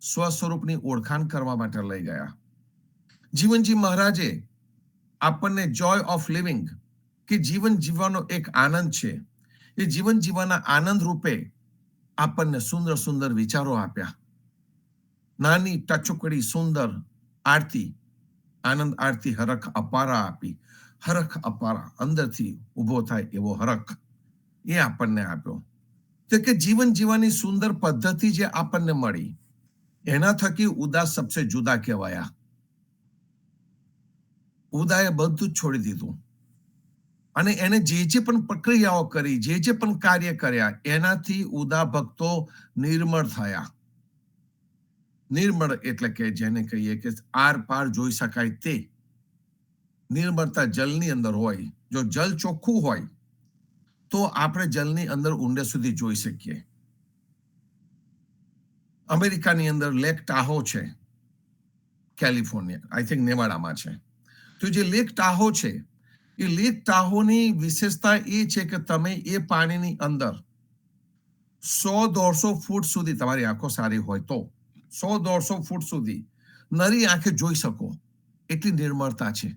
સ્વ સ્વરૂપની ઓળખાણ કરવા માટે લઈ ગયા. જીવનજી મહારાજે આપણને જોય ઓફ લિવિંગ, કે જીવન જીવવાનો એક આનંદ છે, એ જીવન જીવવાના આનંદ રૂપે આપણને સુંદર સુંદર વિચારો આપ્યા. નાની ટચુકડી સુંદર આરતી, આનંદ આરતી હરખ અપારા આપી. હરખ અપારા, અંદરથી ઉભો થાય એવો હરખ એ આપણને આપ્યો. તો કે જીવન જીવવાની સુંદર પદ્ધતિ જે આપણને મળી, એના થકી ઉદા સબસે જુદા કહેવાયા. ઉદાએ બધું જ છોડી દીધું અને એને જે પણ પ્રક્રિયાઓ કરી, જે પણ કાર્ય કર્યા, એનાથી ઉદા ભક્તો નિર્મળ થયા. નિર્મળ એટલે કે જેને કહીએ કે આર પાર જોઈ શકાય તે નિર્મળતા જલની અંદર હોય. જો જલ ચોખ્ખું હોય તો આપણે જલની અંદર ઊંડે સુધી જોઈ શકીએ. અમેરિકાની અંદર લેક ટાહો છે, કેલિફોર્નિયા, આઈ થિંક નેવાડામાં છે. તો જે લેક ટાહો છે, એ લેક ટાહોની વિશેષતા એ છે કે તમે એ પાણીની અંદર 100-150 ફૂટ સુધી, તમારી આંખો સારી હોય તો 100-150 ફૂટ સુધી નરી આંખે જોઈ શકો, એટલી નિર્મળતા છે.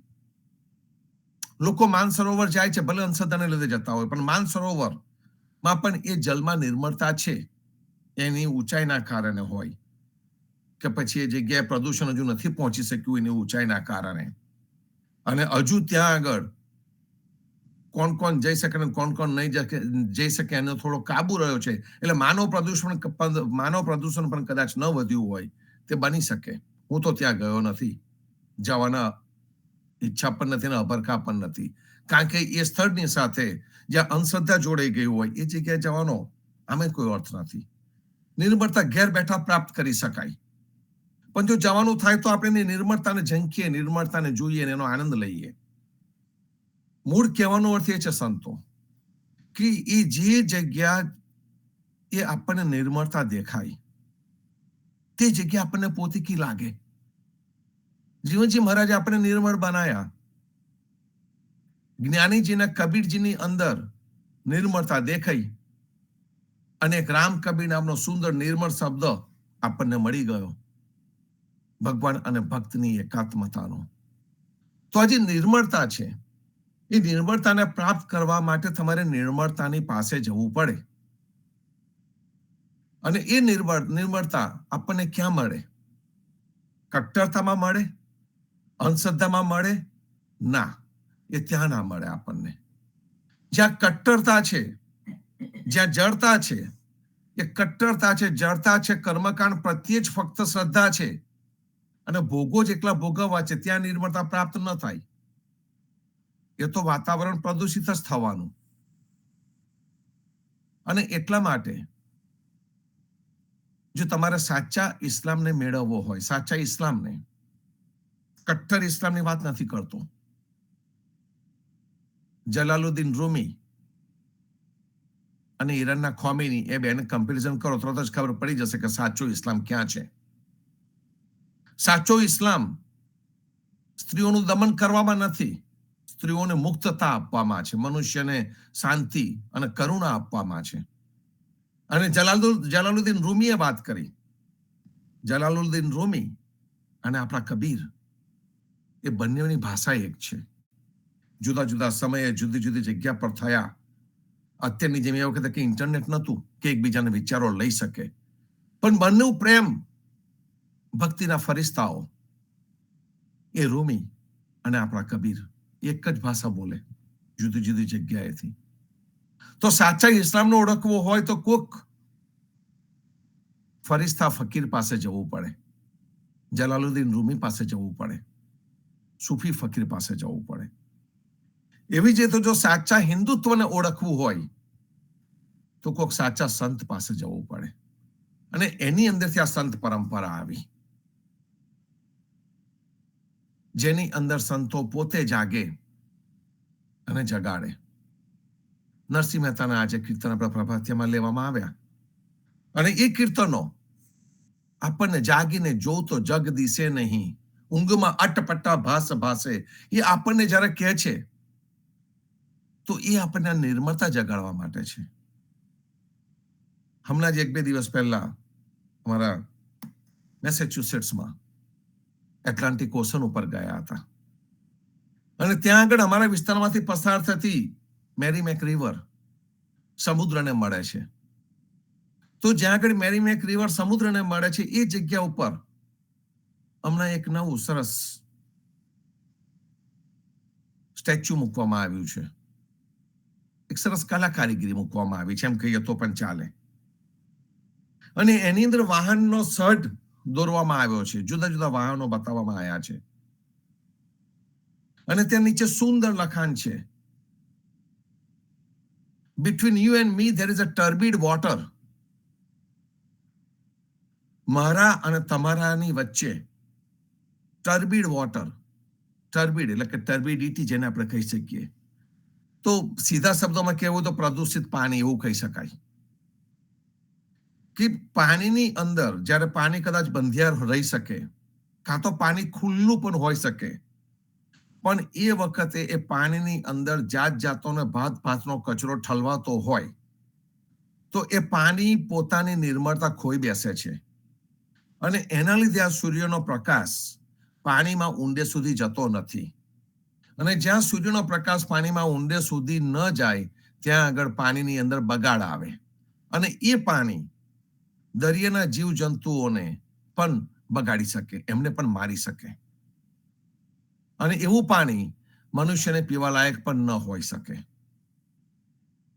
લોકો માનસરોવર જાય છે, ભલે અંધશ્રદ્ધાને લીધે જતા હોય, પણ માનસરોવરમાં પણ એ જલમાં નિર્મળતા છે. એની ઊંચાઈના કારણે હોય કે પછી એ જગ્યાએ પ્રદૂષણ હજુ નથી પહોંચી શક્યું એની ઊંચાઈના કારણે. અને હજુ ત્યાં આગળ કોણ જઈ શકે ને કોણ નહીં જઈ શકે એનો થોડો કાબુ રહ્યો છે. એટલે માનવ પ્રદૂષણ પણ કદાચ ન વધ્યું હોય, તે બની શકે. હું તો ત્યાં ગયો નથી, જવાના ઈચ્છા પણ નથી ને અભરખા પણ નથી, કારણ કે એ સ્થળની સાથે જ્યાં અંધશ્રદ્ધા જોડાઈ ગઈ હોય એ જગ્યાએ જવાનો આમે કોઈ અર્થ નથી. નિર્મળતા ઘેર બેઠા પ્રાપ્ત કરી શકાય, પણ જો જવાનું થાય તો આપણે નિર્મળતાને ઝંખીએ, નિર્મળતાને જોઈએ અને એનો આનંદ લઈએ. મૂળ કહેવાનો અર્થ એ છે સંતો કે એ જે જગ્યા એ આપણને નિર્મળતા દેખાય તે જગ્યા આપણને પોતીકી લાગે. જીવનજી મહારાજે આપણને નિર્મળ બનાયા. જ્ઞાનીજીના કબીરજીની અંદર નિર્મળતા દેખાઈ અને એક રામ કબીર નામનો સુંદર નિર્મળ શબ્દ આપણને મળી ગયો, ભગવાન અને ભક્તની એકાત્મતાનો. તો આ જે નિર્મળતા છે, એ નિર્મળતાને પ્રાપ્ત કરવા માટે તમારે નિર્મળતાની પાસે જવું પડે. અને એ નિર્મળતા આપણને ક્યાં મળે? કટ્ટરતામાં મળે? અંધશ્રદ્ધામાં મળે? ના, એ ત્યાં ના મળે આપણને. જ્યાં કટ્ટરતા છે, જ્યાં જડતા છે, એ કટ્ટરતા છે, જડતા છે, કર્મકાંડ પ્રત્યે જ ફક્ત શ્રદ્ધા છે અને ભોગો જ એકલા ભોગવવા છે, ત્યાં નિર્મળતા પ્રાપ્ત ન થાય. એ તો વાતાવરણ પ્રદૂષિત જ થવાનું. અને એટલા માટે જો તમારે સાચા ઇસ્લામને મેળવવો હોય, સાચા ઇસ્લામને, કટ્ટર ઇસ્લામની વાત નથી કરતો, જલાલુદ્દીન રૂમી અને ઈરાનના ખોમેની એ બેને કમ્પેરિઝન કરો તરત જ ખબર પડી જશે કે સાચો ઇસ્લામ ક્યાં છે. સાચો ઇસ્લામ સ્ત્રીઓનું દમન કરવામાં નથી, સ્ત્રીઓને મુક્તતા આપવામાં છે, મનુષ્યને શાંતિ અને કરુણા આપવામાં છે. અને જલાલુદ્દીન રૂમીએ વાત કરી, જલાલુદ્દીન રૂમી અને આપણા કબીર, એ બંનેની ભાષા એક છે. જુદા જુદા સમયે જુદી જુદી જગ્યા પર થયા. અત્યારની જેમ એ વખતે કે ઇન્ટરનેટ નહોતું કે એકબીજાને વિચારો લઈ શકે, પણ બંને પ્રેમ ભક્તિના ફરિસ્તાઓ એ રૂમી અને આપણા કબીર એક જ ભાષા બોલે જુદી જુદી જગ્યાએથી. તો સાચા ઇસ્લામને ઓળખવો હોય તો કોક ફરિસ્તા ફકીર પાસે જવું પડે, જલાલુદ્દીન રૂમી પાસે જવું પડે, સૂફી ફકીર પાસે જવું પડે. એવી જ રીતે જો સાચા હિન્દુત્વને ઓળખવું હોય તો કોઈક સાચા સંત પાસે જવું પડે, અને એની અંદરથી આ સંત પરંપરા આવી, જેની અંદર સંતો પોતે જાગે અને જગાડે. નરસિંહ મહેતાના આજે કીર્તન આપણા પ્રભાતિયામાં લેવામાં આવ્યા, અને એ કીર્તનો આપણને જાગીને જોતો જગ દિશે નહીં, ઊંઘમાં અટપટા ભાસ ભાસે, એ આપણને જયારે કહે છે તો એ આપણને નિર્મળતા જગાડવા માટે છે. હમણાં જ 1-2 દિવસ પહેલા અમારા મેસેચ્યુસેટ્સમાં એટલાન્ટિક ઓશન ઉપર ગયા હતા, અને ત્યાં આગળ અમારા વિસ્તારમાંથી પસાર થતી મેરીમેક રિવર સમુદ્રને મળે છે. તો જ્યાં આગળ મેરીમેક રિવર સમુદ્રને મળે છે એ જગ્યા ઉપર હમણાં એક નવું સરસ સ્ટેચ્યુ મૂકવામાં આવ્યું છે, એક સરસ કલા કારીગરી મૂકવામાં આવી છે, એમ કહીએ તો પણ ચાલે. અને એની અંદર વાહનનો સઢ દોરવામાં આવ્યો છે, જુદા જુદા વાહનો બતાવવામાં આવ્યા છે, અને ત્યાં નીચે સુંદર લખાણ છે, between you and me there is a turbid water. મારા અને તમારાની વચ્ચે ટર્બિડ વોટર, ટર્બિડ એટલે કે ટર્બિડિટી જેને આપણે કહી શકીએ, તો સીધા શબ્દોમાં કહેવું તો પ્રદૂષિત પાણી એવું કહી શકાય. કે પાણીની અંદર જ્યારે પાણી કદાચ બંધિયાર રહી શકે, કાં તો પાણી ખુલ્લું પણ હોઈ શકે, પણ એ વખતે એ પાણીની અંદર જાત જાતોને ભાત ભાતનો કચરો ઠલવાતો હોય તો એ પાણી પોતાની નિર્મળતા ખોઈ બેસે છે, અને એના લીધે આ સૂર્યનો પ્રકાશ પાણીમાં ઊંડે સુધી જતો નથી. અને જ્યાં સૂર્યનો પ્રકાશ પાણીમાં ઊંડે સુધી ન જાય ત્યાં આગળ પાણીની અંદર બગાડ આવે, અને એ પાણી દરિયાના જીવજંતુઓને પણ બગાડી શકે, એમને પણ મારી શકે, અને એવું પાણી મનુષ્યને પીવા લાયક પણ ન હોઈ શકે.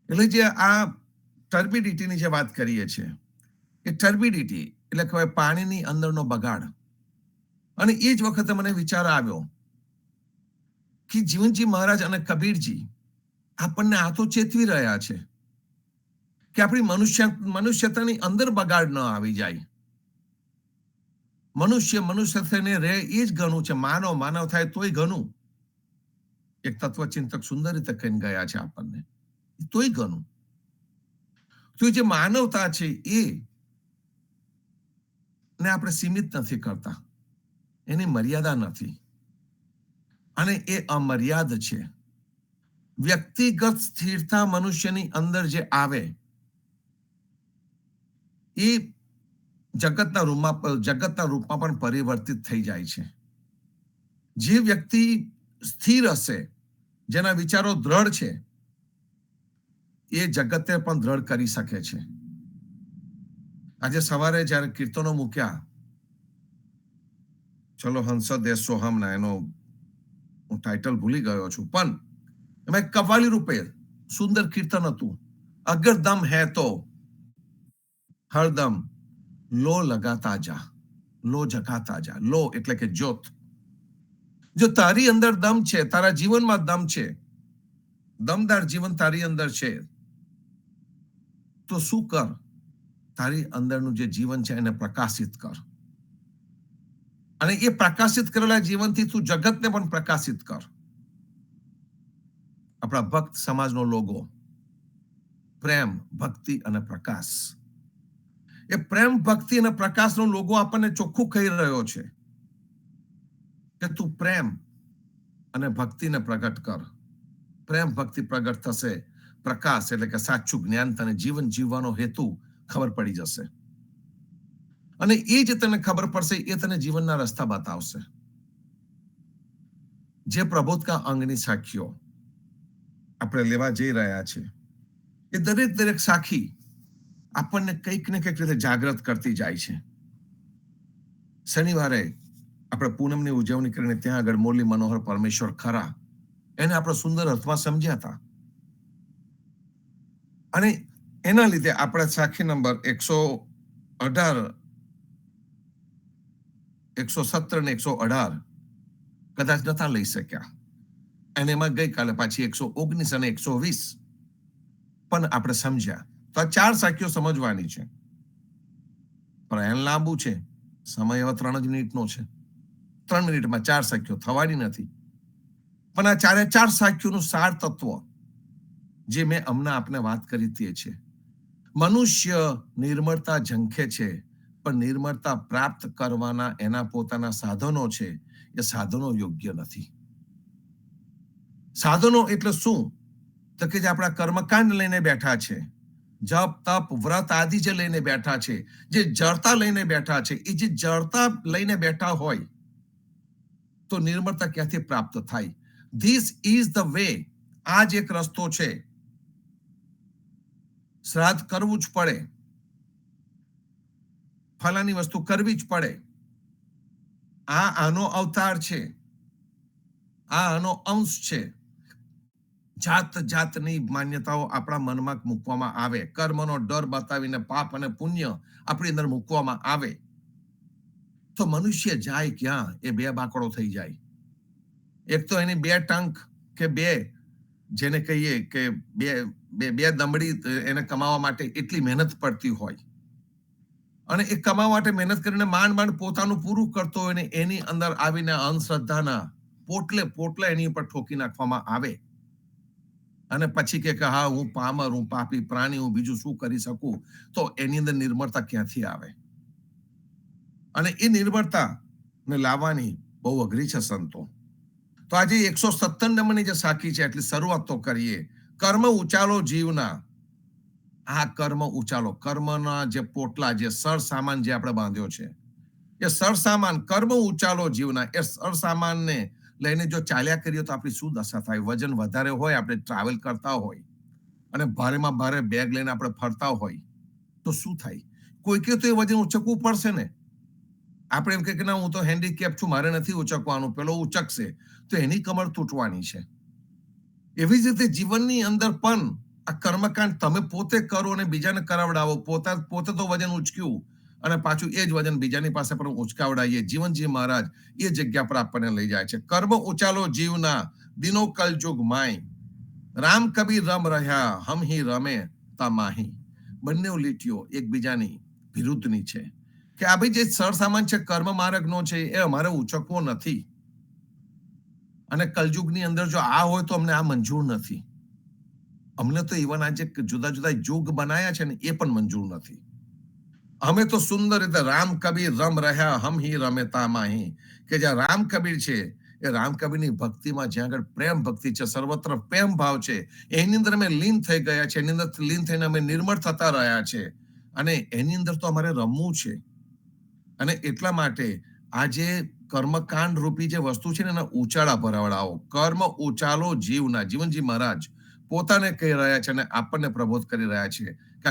એટલે જે આ ટર્બિડિટીની જે વાત કરીએ છીએ, એ ટર્બિડિટી એટલે કે પાણીની અંદરનો બગાડ. અને એ જ વખતે મને વિચાર આવ્યો કે જીવનજી મહારાજ અને કબીરજી આપણને આ તો ચેતવી રહ્યા છે કે આપણી મનુષ્યતાની અંદર બગાડ ન આવી જાય. મનુષ્ય થઈને રહે એ જ ઘણું છે, માનવ થાય તોય ઘણું. એક તત્વચિંતક સુંદર રીતે કહીને ગયા છે આપણને, તોય ઘણું. તો જે માનવતા છે એ ને આપણે સીમિત નથી કરતા, એની મર્યાદા નથી, અને એ અમર્યાદ છે. વ્યક્તિગત સ્થિરતા મનુષ્યની અંદર જે આવે એ જગતના રૂપમાં પણ પરિવર્તિત થઈ જાય છે. જે વ્યક્તિ સ્થિર હશે, જેના વિચારો દ્રઢ છે, એ જગતને પણ દ્રઢ કરી શકે છે. આજે સવારે જયારે કીર્તનો મૂક્યા, ચલો હંસદ એ સોહમના, એનો હું ટાઇટલ ભૂલી ગયો છું, પણ એમાં કવ્વાલી રૂપે સુંદર કીર્તન હતું, અગર દમ હે તો હરદમ લો લગાતા જા, લો જગાતા જા. લો એટલે કે જ્યોત. જો તારી અંદર દમ છે, તારા જીવનમાં દમ છે, દમદાર જીવન તારી અંદર છે, તો શું કર? તારી અંદરનું જે જીવન છે એને પ્રકાશિત કર, અને એ પ્રકાશિત કરેલા જીવનથી તું જગતને પણ પ્રકાશિત કર. આપણા ભક્ત સમાજનો લોગો પ્રેમ, ભક્તિ અને પ્રકાશ. એ પ્રેમ, ભક્તિ અને પ્રકાશનો લોગો આપણને ચોખ્ખું કહી રહ્યો છે કે તું પ્રેમ અને ભક્તિને પ્રગટ કર. પ્રેમ ભક્તિ પ્રગટ થશે, પ્રકાશ એટલે કે સાચું જ્ઞાન, તને જીવન જીવવાનો હેતુ ખબર પડી જશે, અને એ જે તને ખબર પડશે એ તને જીવનના રસ્તા બતાવશે. જે પ્રબોધ કા અંગની સાખીઓ, આપણે લેવા જઈ રહ્યા છે એ દરેક સાખી આપણને કંઈક ને કંઈક રીતે જાગૃત કરતી જાય છે. શનિવારે આપણે પૂનમની ઉજવણી કરીને ત્યાં આગળ મુરલી મનોહર પરમેશ્વર ખરા એને આપણે સુંદર અર્થમાં સમજ્યા હતા, અને એના લીધે આપણે સાખી નંબર 118, 117 ને 118 કદાચ નતા લઈ શક્યા, અને એમાં ગઈકાલે પાછી 119 અને 120 પણ આપણે સમજ્યા. તો આ 4 સાખીઓ સમજવાની છે, પણ એન લાંબુ છે, સમય હવે 3 જ મિનિટનો છે. 3 મિનિટમાં 4 સાખીઓ થવાની નથી. પણ આ 4 સાખીઓનું સાર તત્વ જે મેં હમણાં આપને વાત કરી તે છે, મનુષ્ય નિર્મળતા ઝંખે છે, પણ નિર્મળતા પ્રાપ્ત કરવાના એના પોતાના સાધનો છે, એ સાધનો યોગ્ય નથી. સાધનો એટલે શું? તો કે જે આપણા કર્મકાંડ લઈને બેઠા છે, જપ તપ વ્રત આદિ જે લઈને બેઠા છે, જે જડતા લઈને બેઠા છે, એ જે જડતા લઈને બેઠા હોય તો નિર્મળતા ક્યાંથી પ્રાપ્ત થાય? This is the way. આ જ એક રસ્તો છે. શ્રાદ્ધ કરવું જ પડે, ફલાની વસ્તુ કરવી જ પડે, આનો અવતાર છે, આનો અંશ છે. જાતની માન્યતાઓ આપણા મનમાં મૂકવામાં આવે, કર્મનો ડર બતાવીને પાપ અને પુણ્ય આપણી અંદર મૂકવામાં આવે, તો મનુષ્ય જાય ક્યાં? એ બે બાકડો થઈ જાય. એક તો એની 2 ટંક કે 2 જેને કહીએ કે બે દમડી એને કમાવા માટે એટલી મહેનત પડતી હોય, અને એ કમાવા માટે મહેનત કરીને માંડ પોતાનું પૂરું કરતો હોય, ને એની અંદર આવીને અંધશ્રદ્ધાના પોટલે એની ઉપર ઠોકી નાખવામાં આવે, અને પછી કે હા હું પામર, હું પાપી પ્રાણી, હું બીજું શું કરી શકું? તો એની અંદર નિર્મળતા ક્યાંથી આવે? અને એ નિર્મળતા ને લાવવાની બહુ અઘરી છે સંતો. તો આજે 117 નંબરની જે સાખી છે એટલી શરૂઆત તો કરીએ. કર્મ ઉચાલો જીવના. આ કર્મ ઉચાલો, કર્મના જે પોટલા, જે સર સામાન જે આપણે બાંધ્યો છે, એ સર સામાન કર્મ ઉચાલો જીવના, એ સર સામાનને લઈને જો ચાલ્યા કરીએ તો આપણી શું દશા થાય? વજન વધારે હોય, આપણે ટ્રાવેલ કરતા હોય, અને ભારેમાં ભારે બેગ લઈને આપણે ફરતા હોય તો શું થાય? કોઈકે તો એ વજન ઉચકવું પડશે ને. આપણે એમ કે ના હું તો હેન્ડીકેપ છું, મારે નથી ઉચકવાનું, પેલો ઉચકશે તો એની કમર તૂટવાની છે. એવી જ રીતે જીવનની અંદર પણ આ કર્મકાંડ તમે પોતે કરો અને બીજાને કરાવડાવો. પોતે તો વજન ઉચક્યું અને પાછું એ જ વજન બીજાની પાસે પણ ઉચકાવડાવીએ. જીવનજી મહારાજ એ જગ્યા પર આપણને લઈ જાય છે. કર્મ ઉચાલો જીવના, દિનો કલયુગ માય. રામ કબીર રમ રહ્યા, હમ હી રમે તા માહી. બંને લીટીઓ એકબીજાની વિરુદ્ધની છે કે આ ભાઈ જે સર સામાન છે કર્મ માર્ગનો છે, એ અમારે ઉચકવો નથી, અને કલયુગની અંદર જો આ હોય તો અમને આ મંજૂર નથી. અમને તો ઇવન આજે જુદા યુગ બનાયા છે ને એ પણ મંજૂર નથી. અમે તો સુંદર રીતે રામ કબીર રમ રહ્યા, હમ હી રમે તા માહી. કે જ્યાં રામ કબીર છે એ રામ કબીરની ભક્તિમાં જ્યાં આગળ પ્રેમ ભક્તિ છે, સર્વત્ર પ્રેમ ભાવ છે, એની અંદર અમે લીન થઈ ગયા છે, એની અંદર લીન થઈને અમે નિર્મળ થતા રહ્યા છે, અને એની અંદર તો અમારે રમવું છે. અને એટલા માટે આજે કર્મકાંડ રૂપી જે વસ્તુ છે ને એના ઉચાળા ભરાવડાવો. કર્મ ઉચાલો જીવના. જીવનજી મહારાજ પોતાને કહી રહ્યા છે અને આપણને પ્રબોધ કરી રહ્યા છે કે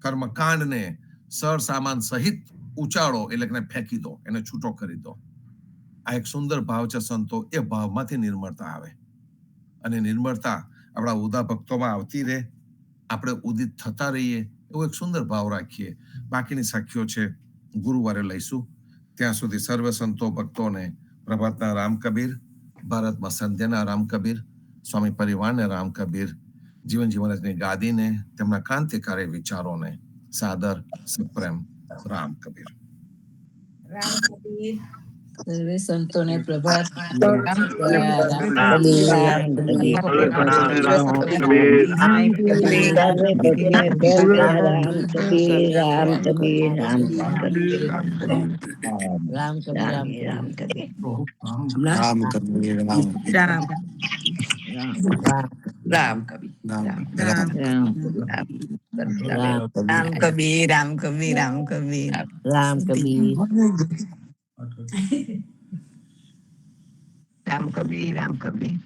કર્મકાંડને સર સામાન સહિત ઉચાળો, એટલે કે ફેંકી દો, એને છૂટો કરી દો. આ એક સુંદર ભાવ છે સંતો. એ ભાવમાંથી નિર્મળતા આવે, અને નિર્મળતા આપણા ઉદા ભક્તોમાં આવતી રહે, આપણે ઉદિત થતા રહીએ, એવો એક સુંદર ભાવ રાખીએ. બાકીની સાખીઓ છે ગુરુવારે લઈશું. ત્યાં સુધી સર્વ સંતો ભક્તોને પ્રભાતના રામ કબીર, ભારતમાં સંધ્યાના રામ કબીર, સ્વામી પરિવારને રામ કબીર, જીવનજી મહારાજની ગાદીને, તેમના ક્રાંતિકારી વિચારોને સાદર સપ્રેમ રામ કબીર.
રામ કબીર.
સર્વે સંતોને પ્રભાત.
રામ કબીર.
રામ કબીર, રામ કબીર.
રામ કબીર.
રામ કબીર, સર્વે ભક્તોને પ્રભાત. રામ કબીર, રામ કબીર, રામ કબીર. રામ કબીર, રામ રામ કબીર.
રામ કબીર. રામ
રામ
રામ કબીર,
રામ
રામ
રામ કબીર, રામ કબીર, રામ કબીર, રામ કબીર, રામ કબીર, રામ કબીર.